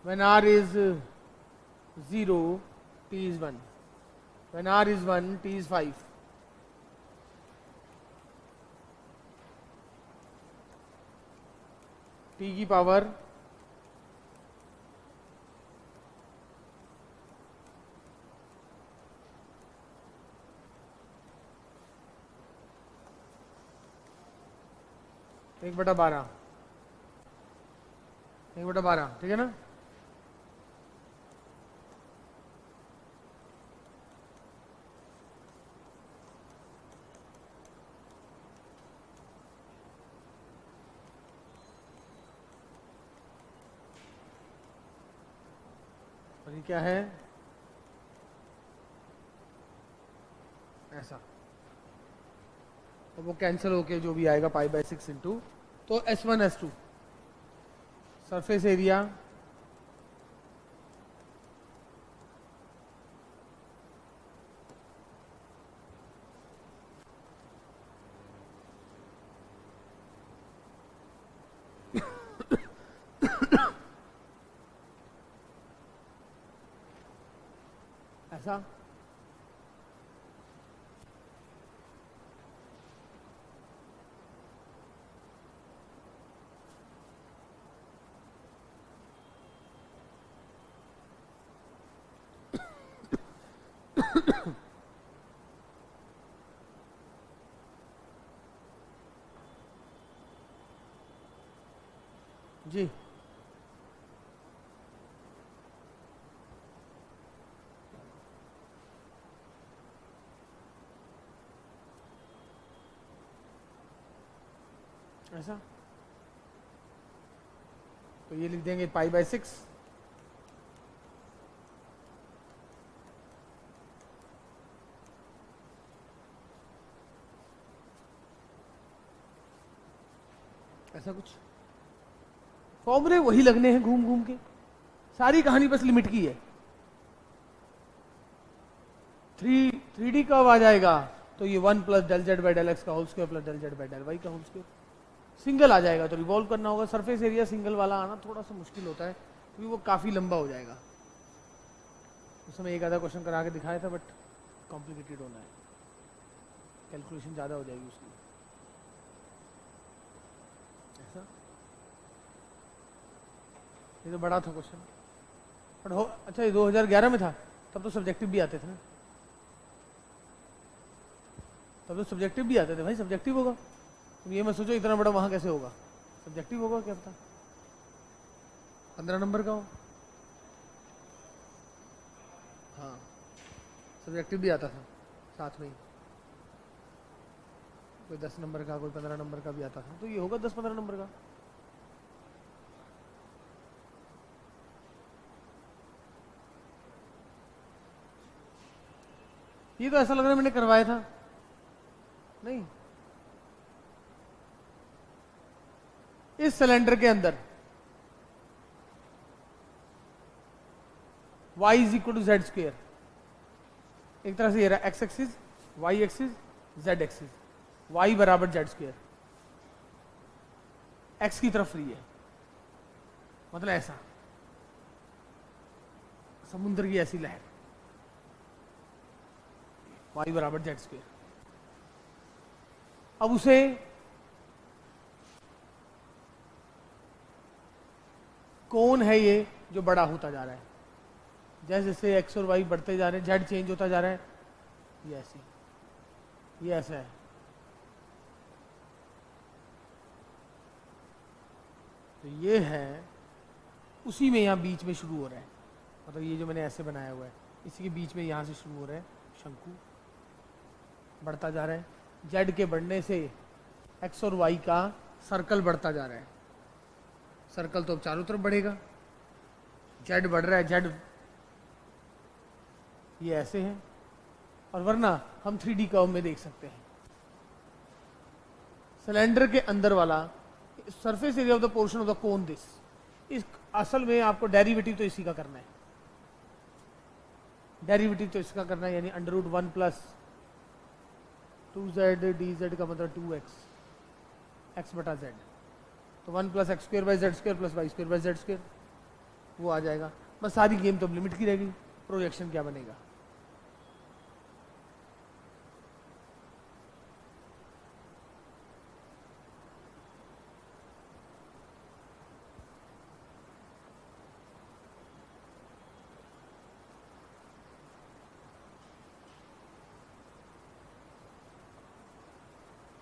When r is 0, t is 1. When r is 1, t is 5. t की पावर एक बटा 12, 1/12, ठीक है ना। और ये क्या है, ऐसा। और वो कैंसिल होके जो भी आएगा π/6 इंटू, तो S1 S2 सरफेस एरिया ऐसा, जी। ऐसा, तो ये लिख देंगे π/6, ऐसा कुछ। फॉर्मूले वही लगने हैं घूम घूम के, सारी कहानी बस लिमिट की है। 3D कब आ जाएगा, तो ये 1 + ∂z/∂x का होल स्क्वायर प्लस ∂z/∂y का होल स्क्वायर। सिंगल आ जाएगा तो रिवॉल्व करना होगा। सरफेस एरिया सिंगल वाला आना थोड़ा सा मुश्किल होता है क्योंकि वो काफ़ी लंबा हो जाएगा। उस समय एक आधा क्वेश्चन करा के दिखाया था, बट कॉम्प्लिकेटेड होना है, कैलकुलेशन ज़्यादा हो जाएगी उसकी। ऐसा, ये तो बड़ा था क्वेश्चन, बट हो अच्छा ये 2011 में था, तब तो सब्जेक्टिव भी आते थे ना, तब तो सब्जेक्टिव भी आते थे भाई। सब्जेक्टिव होगा, तुम ये मत सोचो इतना बड़ा वहाँ कैसे होगा, सब्जेक्टिव होगा, क्या पता 15 नंबर का हो। हाँ, सब्जेक्टिव भी आता था साथ में ही, कोई 10 नंबर का, कोई 15 नंबर का भी आता था, तो ये होगा 10-15 नंबर का। ये तो ऐसा लग रहा है मैंने करवाया था, नहीं। इस सिलेंडर के अंदर y = z², एक तरह से ये रहा x axis, y axis, z axis, y = z², x की तरफ फ्री है, मतलब ऐसा समुद्र की ऐसी लहर, y = z²। अब उसे कौन है ये जो बड़ा होता जा रहा है, जैसे जैसे एक्स और वाई बढ़ते जा रहे हैं, जेड चेंज होता जा रहा है, ये ऐसे, ये ऐसा है। तो ये है, उसी में यहाँ बीच में शुरू हो रहा है, मतलब ये जो मैंने ऐसे बनाया हुआ है इसी के बीच में यहाँ से शुरू हो रहा है शंकु, बढ़ता जा रहा है। जेड के बढ़ने से एक्स और वाई का सर्कल बढ़ता जा रहा है। सर्कल तो अब चारों तरफ बढ़ेगा, जेड बढ़ रहा है, जेड ये ऐसे है, और वरना हम 3D कर्व में देख सकते हैं। सिलेंडर के अंदर वाला surface area of the portion of the cone this, इस असल में आपको डेरिवेटिव तो इसी का करना है, डेरिवेटिव तो इसका करना है, यानी under root 1 plus 2z dz का मतलब 2x x बटा z, तो 1 plus x square by z square plus y square by z square, वो आ जाएगा। बस सारी गेम तो अब लिमिट की रहेगी, प्रोजेक्शन क्या बनेगा।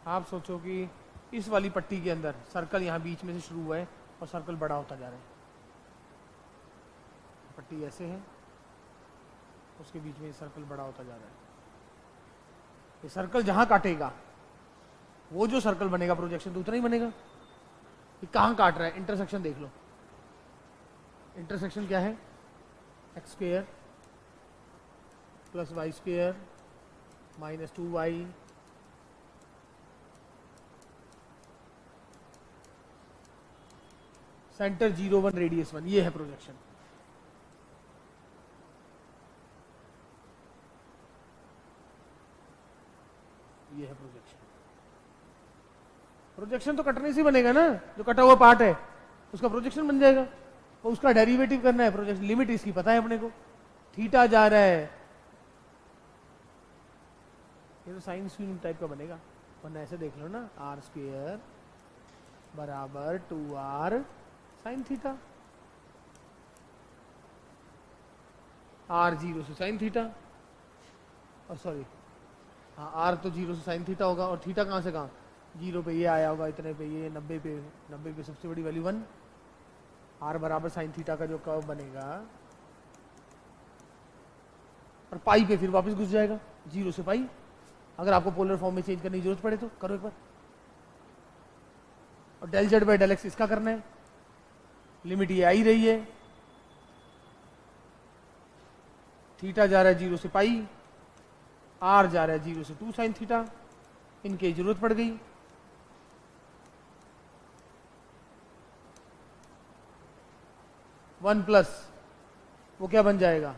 आप सोचो कि इस वाली पट्टी के अंदर सर्कल यहाँ बीच में से शुरू हुआ है और सर्कल बड़ा होता जा रहा है, पट्टी ऐसे है, उसके बीच में सर्कल बड़ा होता जा रहा है। ये सर्कल जहाँ काटेगा वो जो सर्कल बनेगा प्रोजेक्शन तो उतना ही बनेगा। ये कहाँ काट रहा है, इंटरसेक्शन देख लो, इंटरसेक्शन क्या है, x square plus y square minus 2y centre 0 1 radius 1, ये है प्रोजेक्शन। ये है प्रोजेक्शन। प्रोजेक्शन तो कटने से बनेगा ना, जो कटा हुआ पार्ट है उसका प्रोजेक्शन बन जाएगा, और उसका डेरिवेटिव करना है। प्रोजेक्शन लिमिट इसकी पता है अपने को, थीटा जा रहा है, ये तो साइन स्क्वायर टाइप का बनेगा, वरना ऐसे देख लो ना, आर स्क्वेयर बराबर 2r साइन थीटा, आर 0 से साइन थीटा, और सॉरी हाँ आर तो 0 से साइन थीटा होगा, और थीटा कहाँ से कहाँ, 0 पे ये आया होगा, इतने पे ये, 90 पे सबसे बड़ी वैल्यू 1, आर बराबर साइन थीटा का जो कर्व बनेगा, और पाई पे फिर वापस घुस जाएगा 0 से पाई। अगर आपको पोलर फॉर्म में चेंज करने की जरूरत पड़े तो करो एक बार। और del Z by del x इसका करना है, लिमिट ये आई रही है, थीटा जा रहा है 0 से पाई, आर जा रहा है 0 से 2 साइन थीटा, इनकी जरूरत पड़ गई। वन प्लस वो क्या बन जाएगा,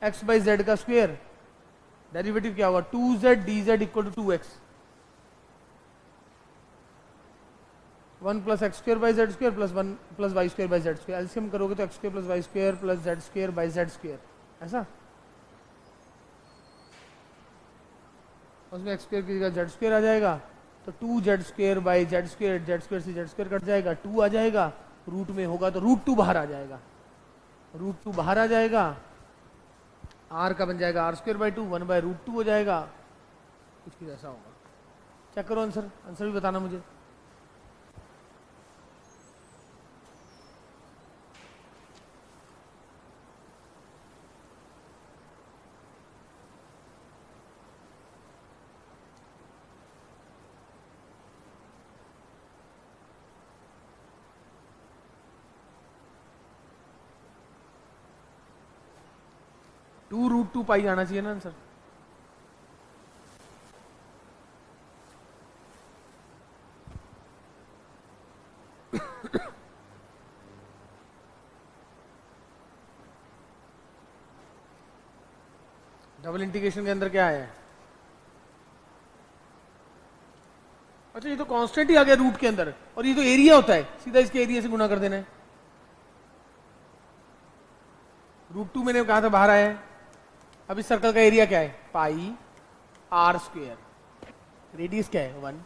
एक्स बाई जेड का स्क्वेयर, डेरिवेटिव क्या होगा, 2z dz equal to 2x, 1 plus x square by z square plus 1 plus y square by z square, LCM करोगे तो x square plus y square plus z square by z square, ऐसा। उसमें x square की जगह Z square आ जाएगा, तो 2z square by z square, Z square से Z square cut जाएगा, 2 आ जाएगा, रूट में होगा तो रूट 2 बाहर आ जाएगा, रूट 2 बाहर आ जाएगा, आर का बन जाएगा आर स्क्वेयर बाई 2, 1 बाई रूट 2 हो जाएगा, कुछ ऐसा होगा। चेक करो आंसर, आंसर भी बताना मुझे। टू रूट 2 पाई आना चाहिए ना आंसर। डबल इंटीग्रेशन के अंदर क्या है, अच्छा ये तो कांस्टेंट ही आ गया रूट के अंदर, और ये तो एरिया होता है, सीधा इसके एरिया से गुना कर देना है। रूट 2 मैंने कहा था बाहर आया है। अब इस सर्कल का एरिया क्या है, पाई आर स्क्वेयर, रेडियस क्या है 1,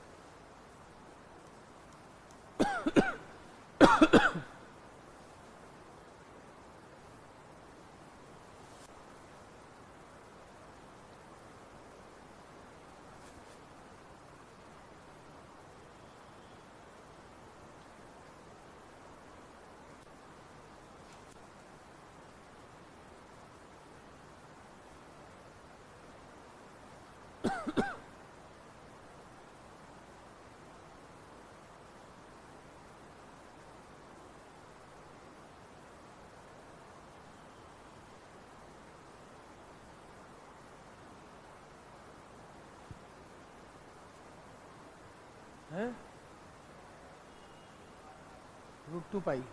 है √2 पाई।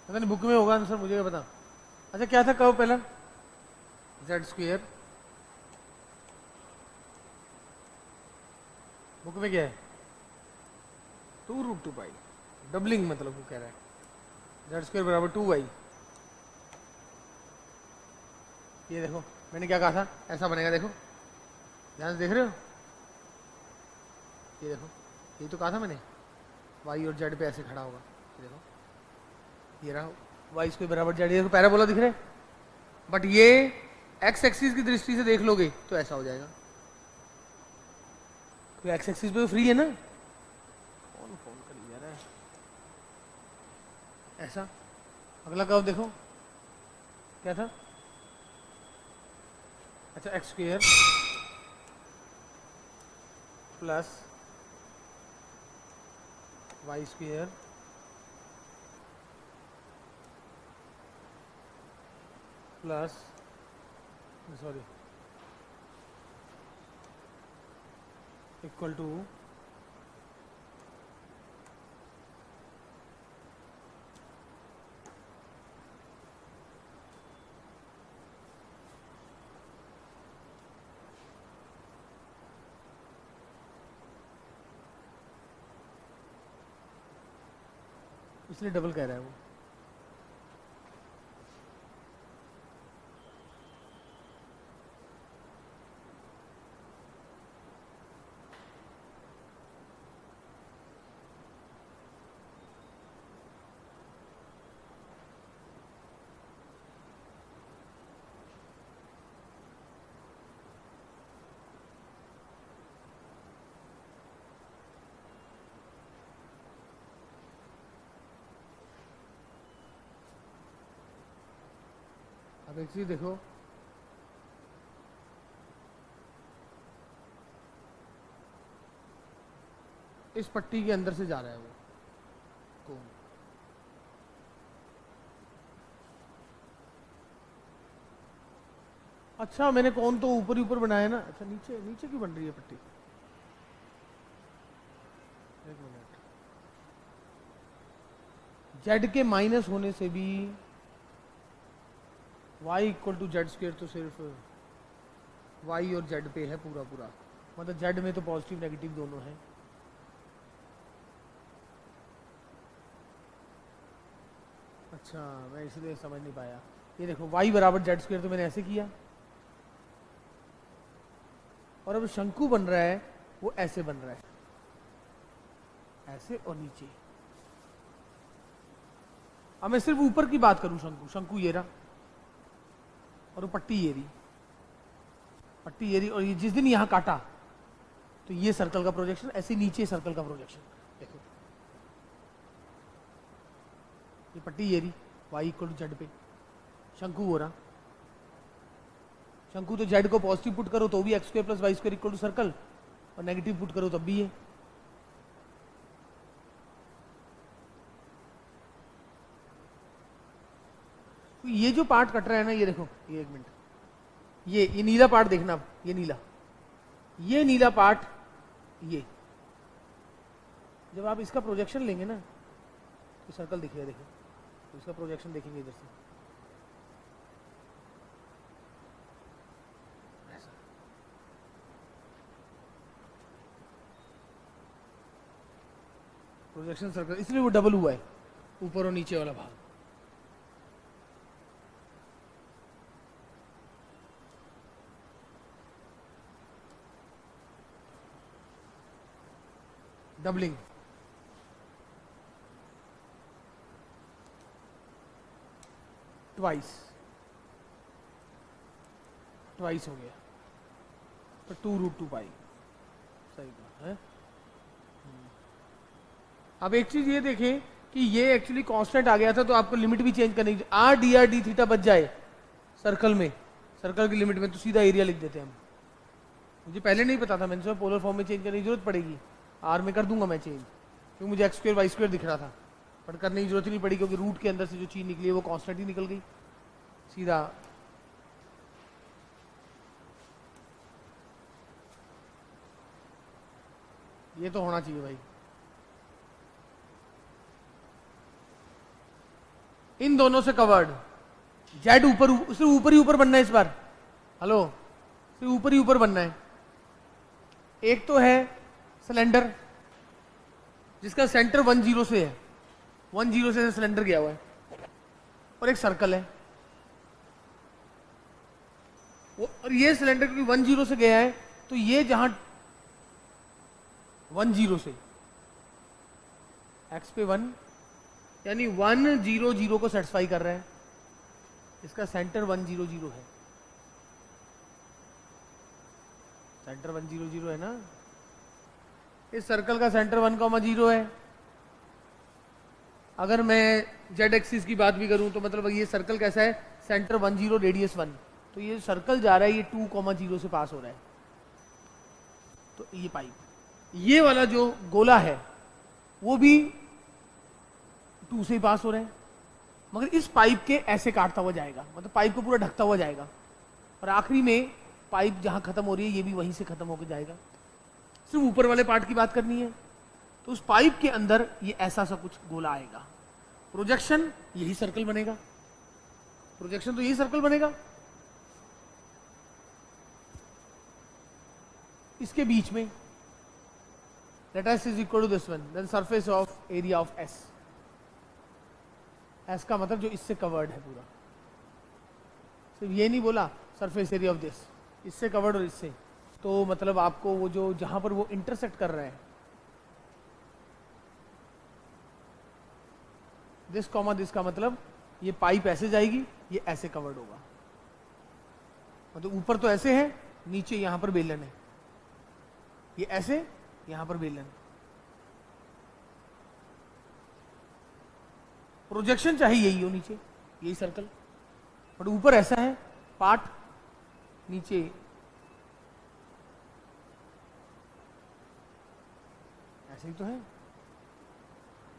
पता नहीं बुक में होगा आंसर, मुझे क्या पता। अच्छा क्या था कहो पहला, z²। बुक में क्या है, 2√2 पाई। डबलिंग मतलब वो कह रहा है z² बराबर 2y। ये देखो मैंने क्या कहा था, ऐसा बनेगा, देखो ध्यान से देख रहे हो, ये देखो यही तो कहा था मैंने, y और z पे ऐसे खड़ा होगा। ये देखो ये रहा y² बराबर z, ये देखो पैराबोला दिख रहा है। बट ये x एक्सिस की दृष्टि से देख लोगे तो ऐसा हो जाएगा, तो x एक्सिस पे तो फ्री है ना। कौन फोन कर जा रहा है ऐसा। अगला कर्व देखो क्या था, अच्छा x² plus y² plus, sorry, equal to इसलिए डबल कह रहा है वो। अब एक चीज देखो, इस पट्टी के अंदर से जा रहा है वो कोण। अच्छा मैंने कोण तो ऊपर ही ऊपर बनाया ना, अच्छा नीचे नीचे क्यों बन रही है पट्टी, एक मिनट। z के माइनस होने से भी y इक्वल टू z² तो सिर्फ y और z पे है पूरा पूरा, मतलब z में तो पॉजिटिव नेगेटिव दोनों है। अच्छा मैं इसलिए समझ नहीं पाया। ये देखो y बराबर z² तो मैंने ऐसे किया, और अब शंकु बन रहा है वो ऐसे बन रहा है, ऐसे और नीचे। अब मैं सिर्फ ऊपर की बात करूं, शंकु शंकु ये रहा, और वो पट्टी ये रही, पट्टी ये रही, और ये जिस दिन यहां काटा तो ये सर्कल का प्रोजेक्शन, ऐसे नीचे सर्कल का प्रोजेक्शन। देखो ये पट्टी ये रही, y इक्वल टू z पे, शंकु हो रहा। शंकु तो z को पॉजिटिव पुट करो तो भी x² plus y² equal to circle, और नेगेटिव पुट करो तब भी है। तो ये जो पार्ट कट रहा है ना, ये देखो, ये एक मिनट, ये नीला पार्ट देखना, ये नीला पार्ट, ये जब आप इसका प्रोजेक्शन लेंगे ना तो सर्कल दिखेगा, देखो तो इसका प्रोजेक्शन देखेंगे इधर से, ऐसा। प्रोजेक्शन सर्कल, इसलिए वो डबल हुआ है ऊपर और नीचे वाला भाग। डबलिंग, ट्वाइस, ट्वाइस हो गया तो 2√2 पाई, सही बात है। अब एक चीज ये देखें कि ये एक्चुअली कांस्टेंट आ गया था, तो आपको लिमिट भी चेंज करनी चाहिए। R D R D theta बच जाए सर्कल में, सर्कल की लिमिट में, तो सीधा एरिया लिख देते हैं हम। मुझे पहले नहीं पता था, मैंने सोचा पोलर फॉर्म में चेंज करने की जरूरत पड़ेगी, आर में कर दूंगा मैं चेंज, क्योंकि मुझे एक्स स्क्वायर वाई स्क्वायर दिख रहा था, बट करने की जरूरत ही नहीं पड़ी, क्योंकि रूट के अंदर से जो चीज निकली है वो कांस्टेंट ही निकल गई सीधा। ये तो होना चाहिए भाई, इन दोनों से कवर्ड, जेड ऊपर, सिर्फ ऊपर ही ऊपर बनना है इस बार, हेलो, सिर्फ ऊपर ही ऊपर बनना है। एक तो है सिलेंडर जिसका सेंटर 10 से है, 10 से सिलेंडर गया हुआ है, और एक सर्कल है वो, और ये सिलेंडर क्योंकि 10 से गया है, तो ये जहां 10 से एक्स पे 1 यानी 100 को सेटिस्फाई कर रहा है, इसका सेंटर 100 है, सेंटर 100 है ना, इस सर्कल का सेंटर 1,0 है। अगर मैं जेड एक्सिस की बात भी करूं तो मतलब ये सर्कल कैसा है, सेंटर 10 रेडियस 1, तो ये सर्कल जा रहा है, ये 2,0 से पास हो रहा है। तो ये पाइप, ये वाला जो गोला है वो भी 2 से ही पास हो रहा है, मगर इस पाइप के ऐसे काटता हुआ जाएगा, मतलब पाइप को पूरा ढकता हुआ जाएगा, और आखिरी में पाइप जहां खत्म हो रही है ये भी वहीं से खत्म होकर जाएगा। सिर्फ ऊपर वाले पार्ट की बात करनी है, तो उस पाइप के अंदर ये ऐसा सा कुछ गोला आएगा, प्रोजेक्शन यही सर्कल बनेगा, प्रोजेक्शन तो यही सर्कल बनेगा। इसके बीच में let s is equal to this one, then surface of area of s, s का मतलब जो इससे कवर्ड है पूरा, सिर्फ ये नहीं बोला सरफेस एरिया ऑफ दिस, इससे कवर्ड और इससे, तो मतलब आपको वो जो जहां पर वो इंटरसेक्ट कर रहा है, दिस कॉमा दिस का मतलब ये पाइप ऐसे जाएगी, ये ऐसे कवर्ड होगा, मतलब ऊपर तो ऐसे है, नीचे यहां पर बेलन है, ये ऐसे, यहां पर बेलन, प्रोजेक्शन चाहिए यही हो नीचे, यही सर्कल, बट ऊपर ऐसा है पार्ट, नीचे ऐसे ही तो है,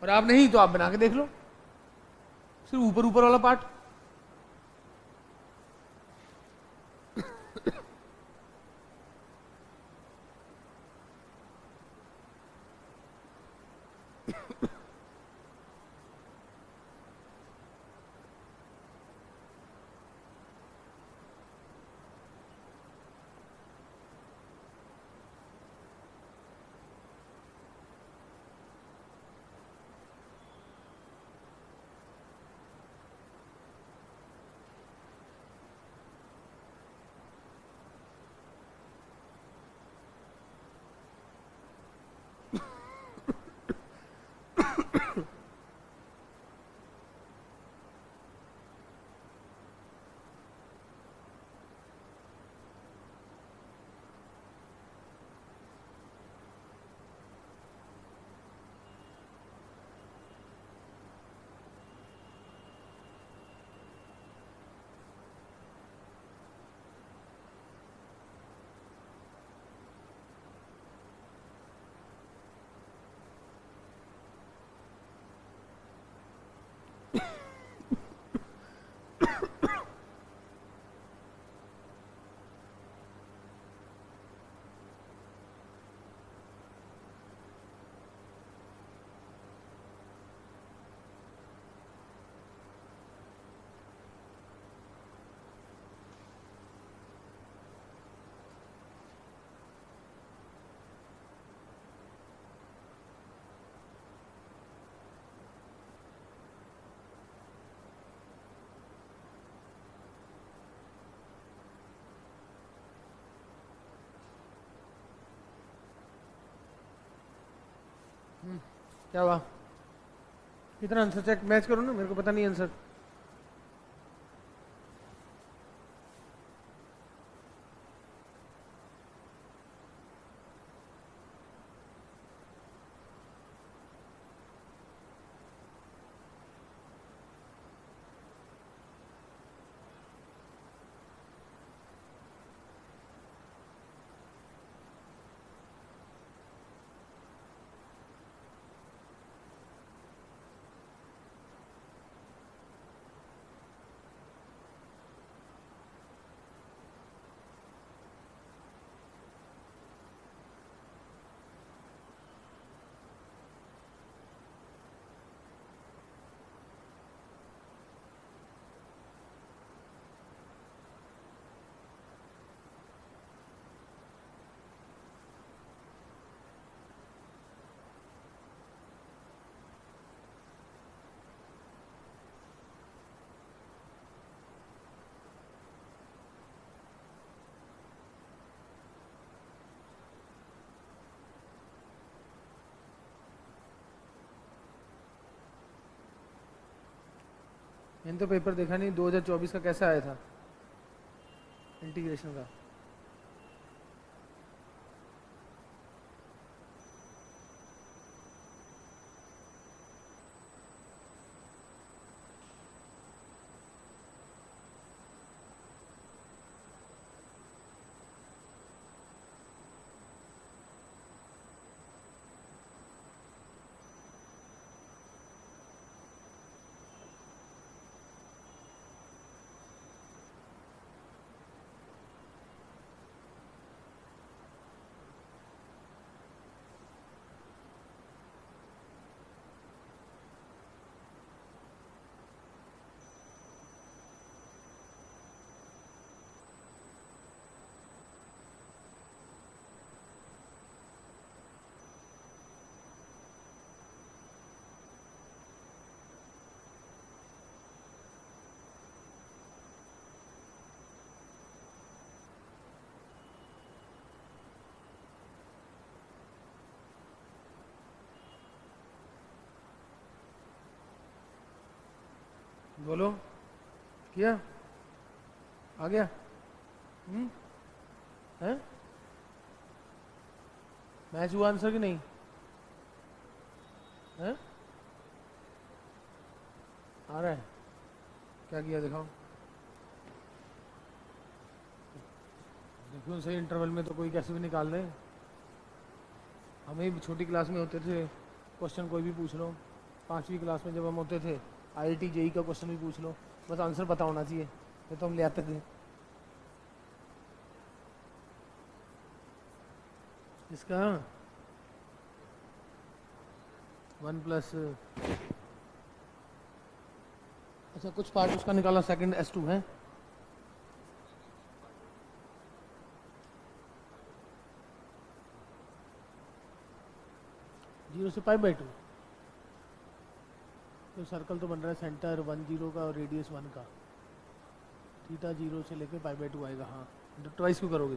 और आप नहीं तो आप बना के देख लो, सिर्फ ऊपर ऊपर वाला पार्ट। क्या हुआ? कितना आंसर चेक मैच करो ना, मेरे को पता नहीं आंसर। मैंने तो पेपर देखा नहीं, 2024 का कैसा आया था इंटीग्रेशन का? बोलो, किया? आ गया? है? मैच हुआ आंसर कि नहीं? है? आ रहा है? क्या किया दिखाओ। देखो सही इंटरवल में तो कोई कैसे भी निकाल दे। हमें भी छोटी क्लास में होते थे, क्वेश्चन कोई भी पूछ लो। 5वीं क्लास में जब हम होते थे, IIT JEE का क्वेश्चन भी पूछ लो, बस आंसर पता होना चाहिए, ये तो हम ले आते थे। इसका 1+, अच्छा कुछ पार्ट उसका निकाला, सेकंड S2 है। जीरो से π/2, तो सर्कल तो बन रहा है सेंटर 1 0 का और रेडियस 1 का। थीटा 0 से लेके π/2 आएगा। हाँ, ट्वाइस क्यों करोगे?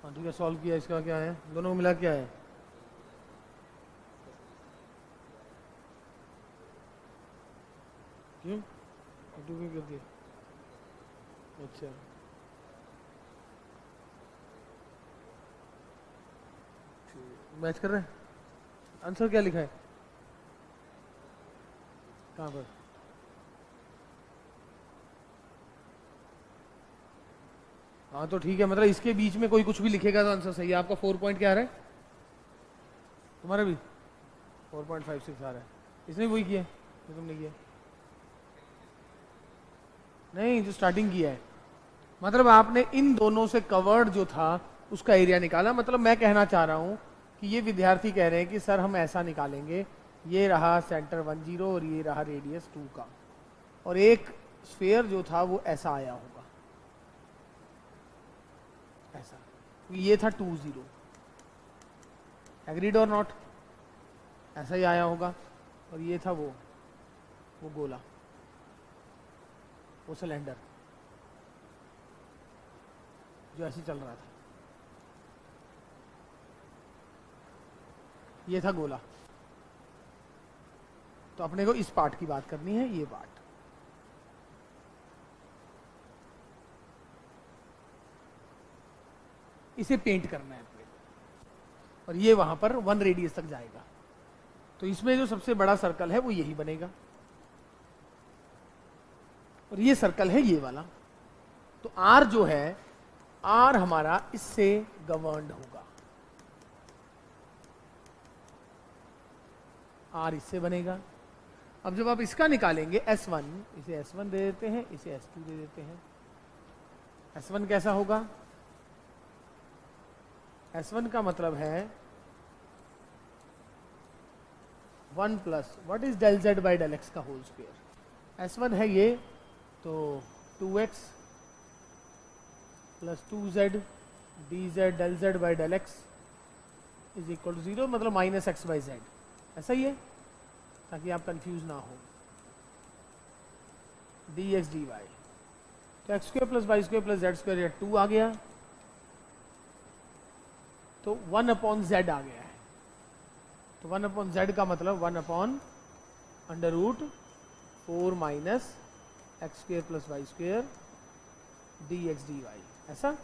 हाँ ठीक है, सॉल्व किया। इसका क्या है, दोनों को मिला क्या है? क्यों क्यों कर दिया? अच्छा, मैच कर रहे हैं। आंसर क्या लिखा है? कहाँ पर? हाँ तो ठीक है, मतलब इसके बीच में कोई कुछ भी लिखेगा तो आंसर सही है। आपका 4 पॉइंट क्या आ रहा है? तुम्हारा भी 4.56 आ रहा है। इसने वही किया जो तुमने किया? नहीं, जो स्टार्टिंग किया है। मतलब आपने इन दोनों से कवर्ड जो था उसका एरिया निकाला। मतलब मैं कहना चाह रहा हूँ कि ये विद्यार्थी कह रहे हैं कि सर हम ऐसा निकालेंगे, ये रहा सेंटर 1 0 और ये रहा रेडियस 2 का, और एक स्फीयर जो था वो ऐसा आया होगा, ऐसा। ये था 2 0, एग्रीड और नॉट? ऐसा ही आया होगा। और ये था वो गोला, वो सिलेंडर। जो ऐसे चल रहा था, ये था गोला। तो अपने को इस पार्ट की बात करनी है, ये पार्ट। इसे पेंट करना है अपने को, और ये वहां पर 1 रेडियस तक जाएगा। तो इसमें जो सबसे बड़ा सर्कल है वो यही बनेगा, और ये सर्कल है ये वाला। तो आर जो है, आर हमारा इससे गवर्न्ड होगा, आर इससे बनेगा। अब जब आप इसका निकालेंगे S1, इसे S1 दे देते हैं, इसे S2 दे देते हैं। S1 कैसा होगा? S1 का मतलब है 1 plus what is del Z by del X का होल स्क्वायर। S1 है ये, तो 2x plus 2z dz del Z by del X is equal to 0, मतलब माइनस x बाई Z। ऐसा ही है, ताकि आप कंफ्यूज ना हो। dx dy, तो x square plus Y square plus z square, या 2 आ गया, तो 1 अपॉन जेड आ गया है। तो 1 अपॉन जेड का मतलब 1 upon under root 4 minus x square plus Y square dx dy, ऐसा।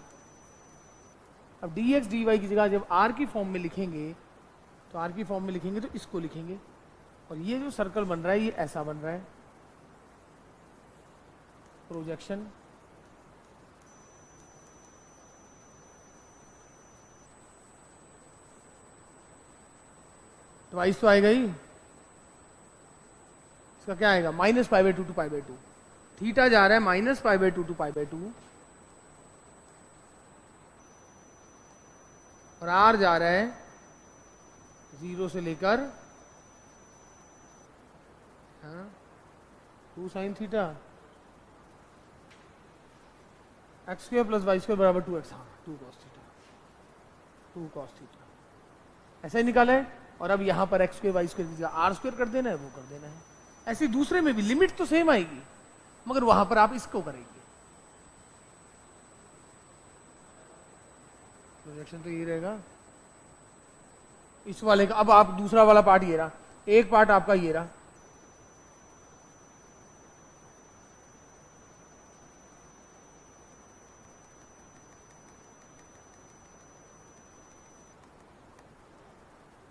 अब dx dy की जगह जब r की फॉर्म में लिखेंगे, तो r की फॉर्म में लिखेंगे तो इसको लिखेंगे, और ये जो सर्कल बन रहा है ये ऐसा बन रहा है, प्रोजेक्शन। ट्वाइस तो आएगा ही, इसका क्या आएगा? Minus pi by 2 to pi by 2। Theta जा रहा है minus pi by 2 to pi by 2, और आर जा रहा है 0 से लेकर 2 sine theta x square plus Y square बराबर 2x, हाँ 2 कॉस थीटा, 2 कॉस थीटा, ऐसा ही निकाला है। और अब यहाँ पर एक्स स्क्वायर वाई स्क्वायर की जगह आर स्क्वायर कर देना है, वो कर देना है। ऐसे दूसरे में भी लिमिट तो सेम आएगी, मगर वहां पर आप इसको करेंगे। प्रोजेक्शन तो यही रहेगा इस वाले का। अब आप दूसरा वाला पार्ट ये रहा, एक पार्ट आपका ये रहा,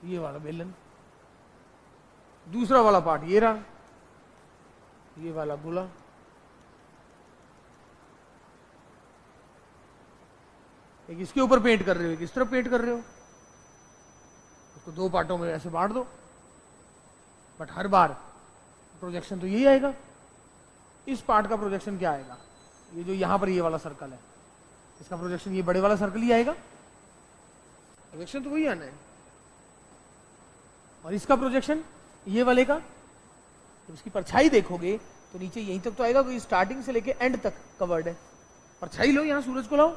ये वाला बेलन। दूसरा वाला पार्ट ये रहा, ये वाला गोला। एक इसके ऊपर पेंट कर रहे हो, एक इस तरफ पेंट कर रहे हो, उसको 2 पार्टों में ऐसे बांट दो, बट हर बार प्रोजेक्शन तो यही आएगा। इस पार्ट का प्रोजेक्शन क्या आएगा? ये जो यहां पर ये वाला सर्कल है, इसका प्रोजेक्शन ये बड़े वाला सर्कल ही आएगा, प्रोजेक्शन तो वही आना है। और इसका प्रोजेक्शन ये वाले का, जब इसकी परछाई देखोगे तो नीचे यहीं तक तो आएगा, क्योंकि स्टार्टिंग से लेके एंड तक कवर्ड है। परछाई लो, यहां सूरज को लाओ,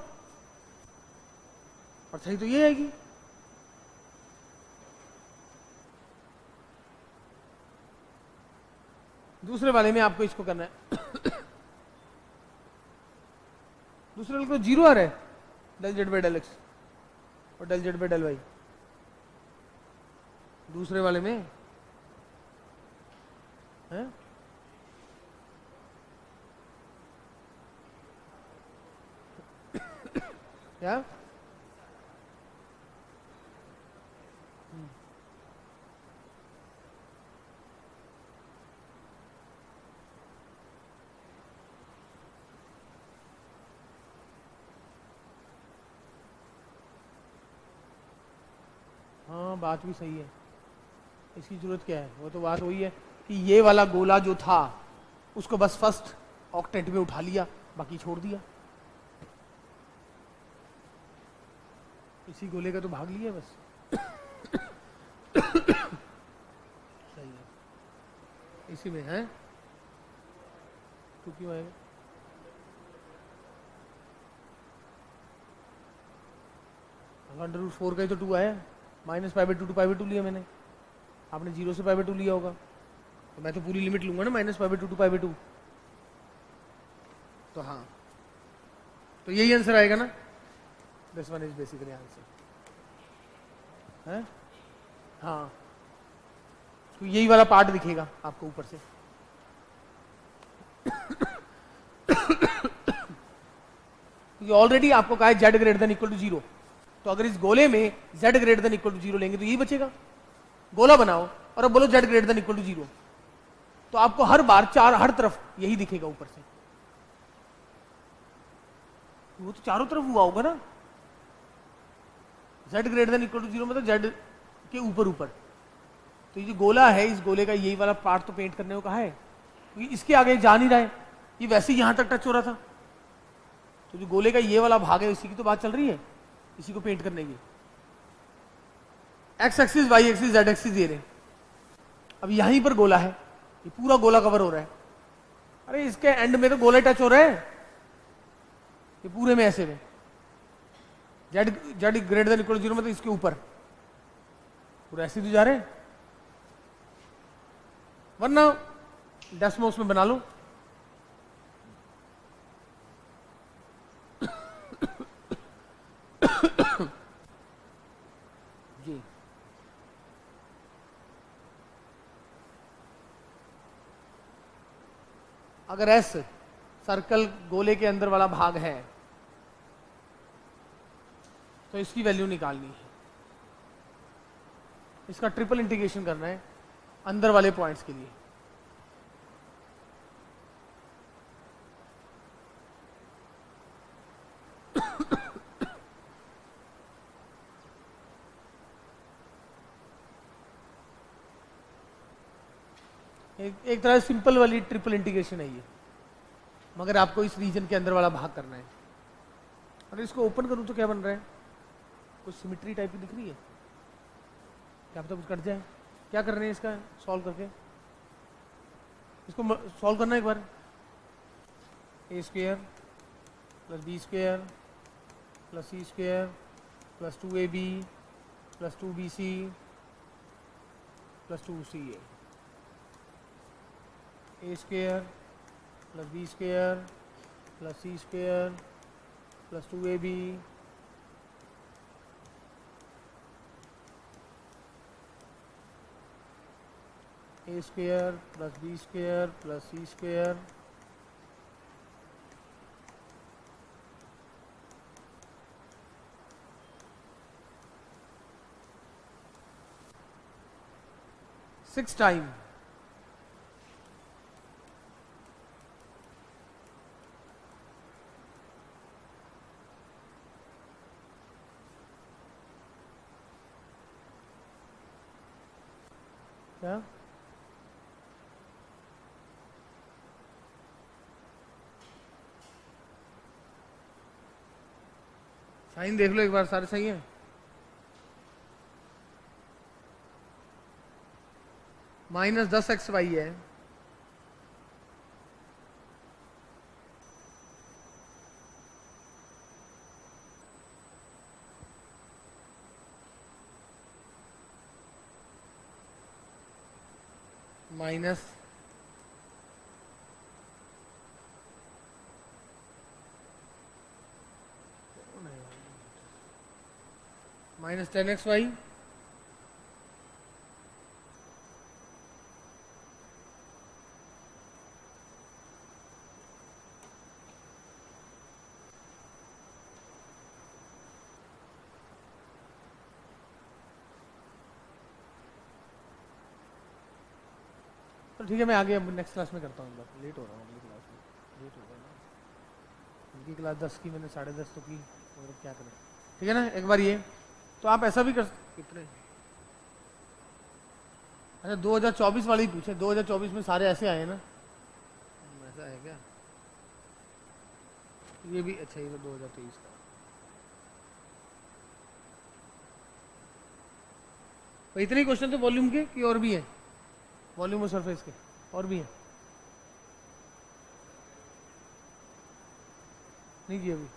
परछाई तो ये आएगी। दूसरे वाले में आपको इसको करना है दूसरे वाले को 0 आ रहा है, del Z by del X और del Z by del Y. दूसरे वाले में है क्या? हाँ बात भी सही है, इसकी जरूरत क्या है? वो तो बात वही है कि ये वाला गोला जो था उसको बस फर्स्ट ऑक्टेट में उठा लिया, बाकी छोड़ दिया। इसी गोले का तो भाग लिया बस सही है, इसी में है। तो क्यों आएगा? अंडर रूट 4 का ही तो 2 आया, minus pi by 2 to pi by 2 लिया मैंने, आपने 0 से पाई बाई 2 लिया होगा, तो मैं तो पूरी लिमिट लूंगा ना, minus pi by 2 to pi by 2। तो हाँ, तो यही आंसर आएगा ना। This one is basically answer है। हाँ, तो यही वाला पार्ट दिखेगा आपको ऊपर से। क्योंकि ऑलरेडी आपको कहा है z greater than equal to 0, तो अगर इस गोले में z greater than equal to 0 लेंगे तो यही बचेगा। गोला बनाओ और अब बोलो z greater than equal to 0, तो आपको हर बार हर तरफ यही दिखेगा ऊपर से। वो तो चारों तरफ हुआ होगा ना, z greater than equal to 0 मतलब z के ऊपर ऊपर। तो ये जो गोला है, इस गोले का यही वाला पार्ट तो पेंट करने को कहा है, क्योंकि इसके आगे जा नहीं रहा है, ये वैसे ही यहां तक टच हो रहा था। तो जो गोले का ये वाला भाग है, इसी की तो बात चल रही है, इसी को पेंट करने की। X axis, Y axis, Z axis दे रहे। अब यहीं पर गोला है, ये पूरा गोला कवर हो रहा है। अरे इसके एंड में तो गोला टच हो रहा है, ये पूरे में ऐसे में जेड ग्रेटर देन इक्वल 0 मतलब इसके ऊपर पूरा ऐसे तो जा रहे हैं। वरना डेस्मोस में बना लो। जी, अगर एस सर्कल गोले के अंदर वाला भाग है तो इसकी वैल्यू निकालनी है। इसका ट्रिपल इंटीग्रेशन करना है अंदर वाले पॉइंट्स के लिए। एक तरह से सिंपल वाली ट्रिपल इंटीग्रेशन है ये, मगर आपको इस रीजन के अंदर वाला भाग करना है। अगर इसको ओपन करूं तो क्या बन रहा है, कुछ सिमिट्री टाइप की दिख रही है, क्या पता कुछ कट जाए। क्या कर रहे हैं इसका सॉल्व करके, इसको सॉल्व करना एक बार। A square plus B square plus C square plus 2ab plus 2bc plus 2ca, A square plus B square plus C square plus 2ab A square plus B square plus C square six time क्या sign देख लो एक बार, सारे सही है। -10xy है, minus -10xy तो ठीक है, मैं आगे अब नेक्स्ट क्लास में करता हूँ। लेट हो रहा हूँ, अगली क्लास में लेट हो गया ना। उनकी क्लास 10 की, मैंने 10:30 तो की, और क्या करें। ठीक है ना, एक बार ये तो आप ऐसा भी कर कितने। अच्छा 2024 वाले ही पूछे, 2024 में सारे ऐसे आए ना, ऐसा है क्या। ये भी अच्छा, ये तो 2023 का। तो इतने ही क्वेश्चन थे वॉल्यूम के कि और भी हैं, वॉल्यूम और सरफेस के और भी हैं, नहीं किए अभी।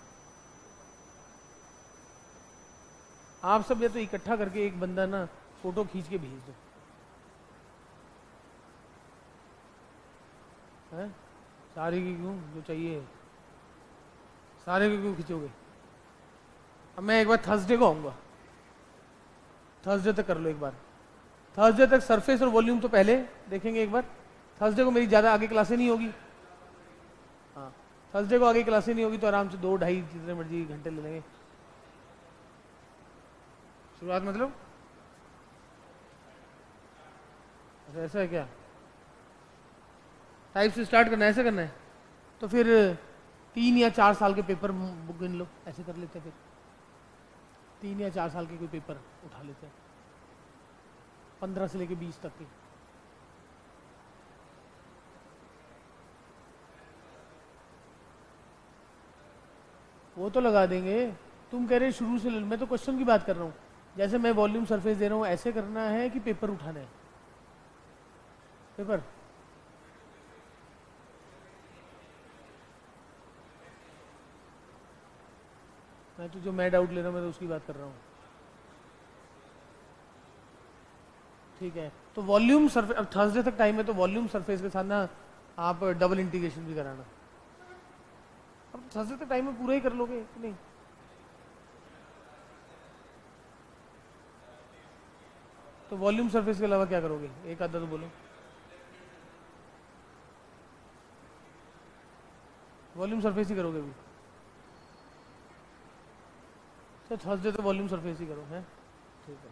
आप सब ये तो इकट्ठा करके एक बंदा ना फोटो खींच के भेज दो, हैं सारे की क्यों, जो चाहिए सारे की क्यों खींचोगे। अब मैं एक बार थर्सडे को आऊँगा, थर्सडे तक कर लो एक बार, थर्सडे तक सरफेस और वॉल्यूम तो पहले देखेंगे एक बार। थर्सडे को मेरी ज़्यादा आगे क्लासें नहीं होगी, हाँ थर्सडे को आगे क्लासें नहीं होगी तो आराम से 2-2.5 जितने मर्जी घंटे ले लेंगे। शुरुआत मतलब अच्छा ऐसा है क्या, टाइप से स्टार्ट करना है, ऐसे करना है, तो फिर 3 या 4 साल के पेपर गिन लो, ऐसे कर लेते हैं फिर 3 या 4 साल के कोई पेपर उठा लेते हैं, 15 से लेके 20 तक के। वो तो लगा देंगे, तुम कह रहे शुरू से ले लो, मैं तो क्वेश्चन की बात कर रहा हूँ। जैसे मैं वॉल्यूम सरफेस दे रहा हूँ ऐसे करना है कि पेपर उठाना है, पेपर मैं तो जो मैं डाउट ले रहा हूँ मैं तो उसकी बात कर रहा हूँ। ठीक है, तो वॉल्यूम सरफेस, अब थर्सडे तक टाइम है तो वॉल्यूम सरफेस के साथ ना आप डबल इंटीग्रेशन भी कराना। अब थर्सडे तक टाइम में पूरा ही कर लोगे कि नहीं? तो वॉल्यूम सरफेस के अलावा क्या करोगे, एक आधा तो बोलो। वॉल्यूम सरफेस ही करोगे अभी, तो थर्सडे तो वॉल्यूम सरफेस ही करो, है ठीक है।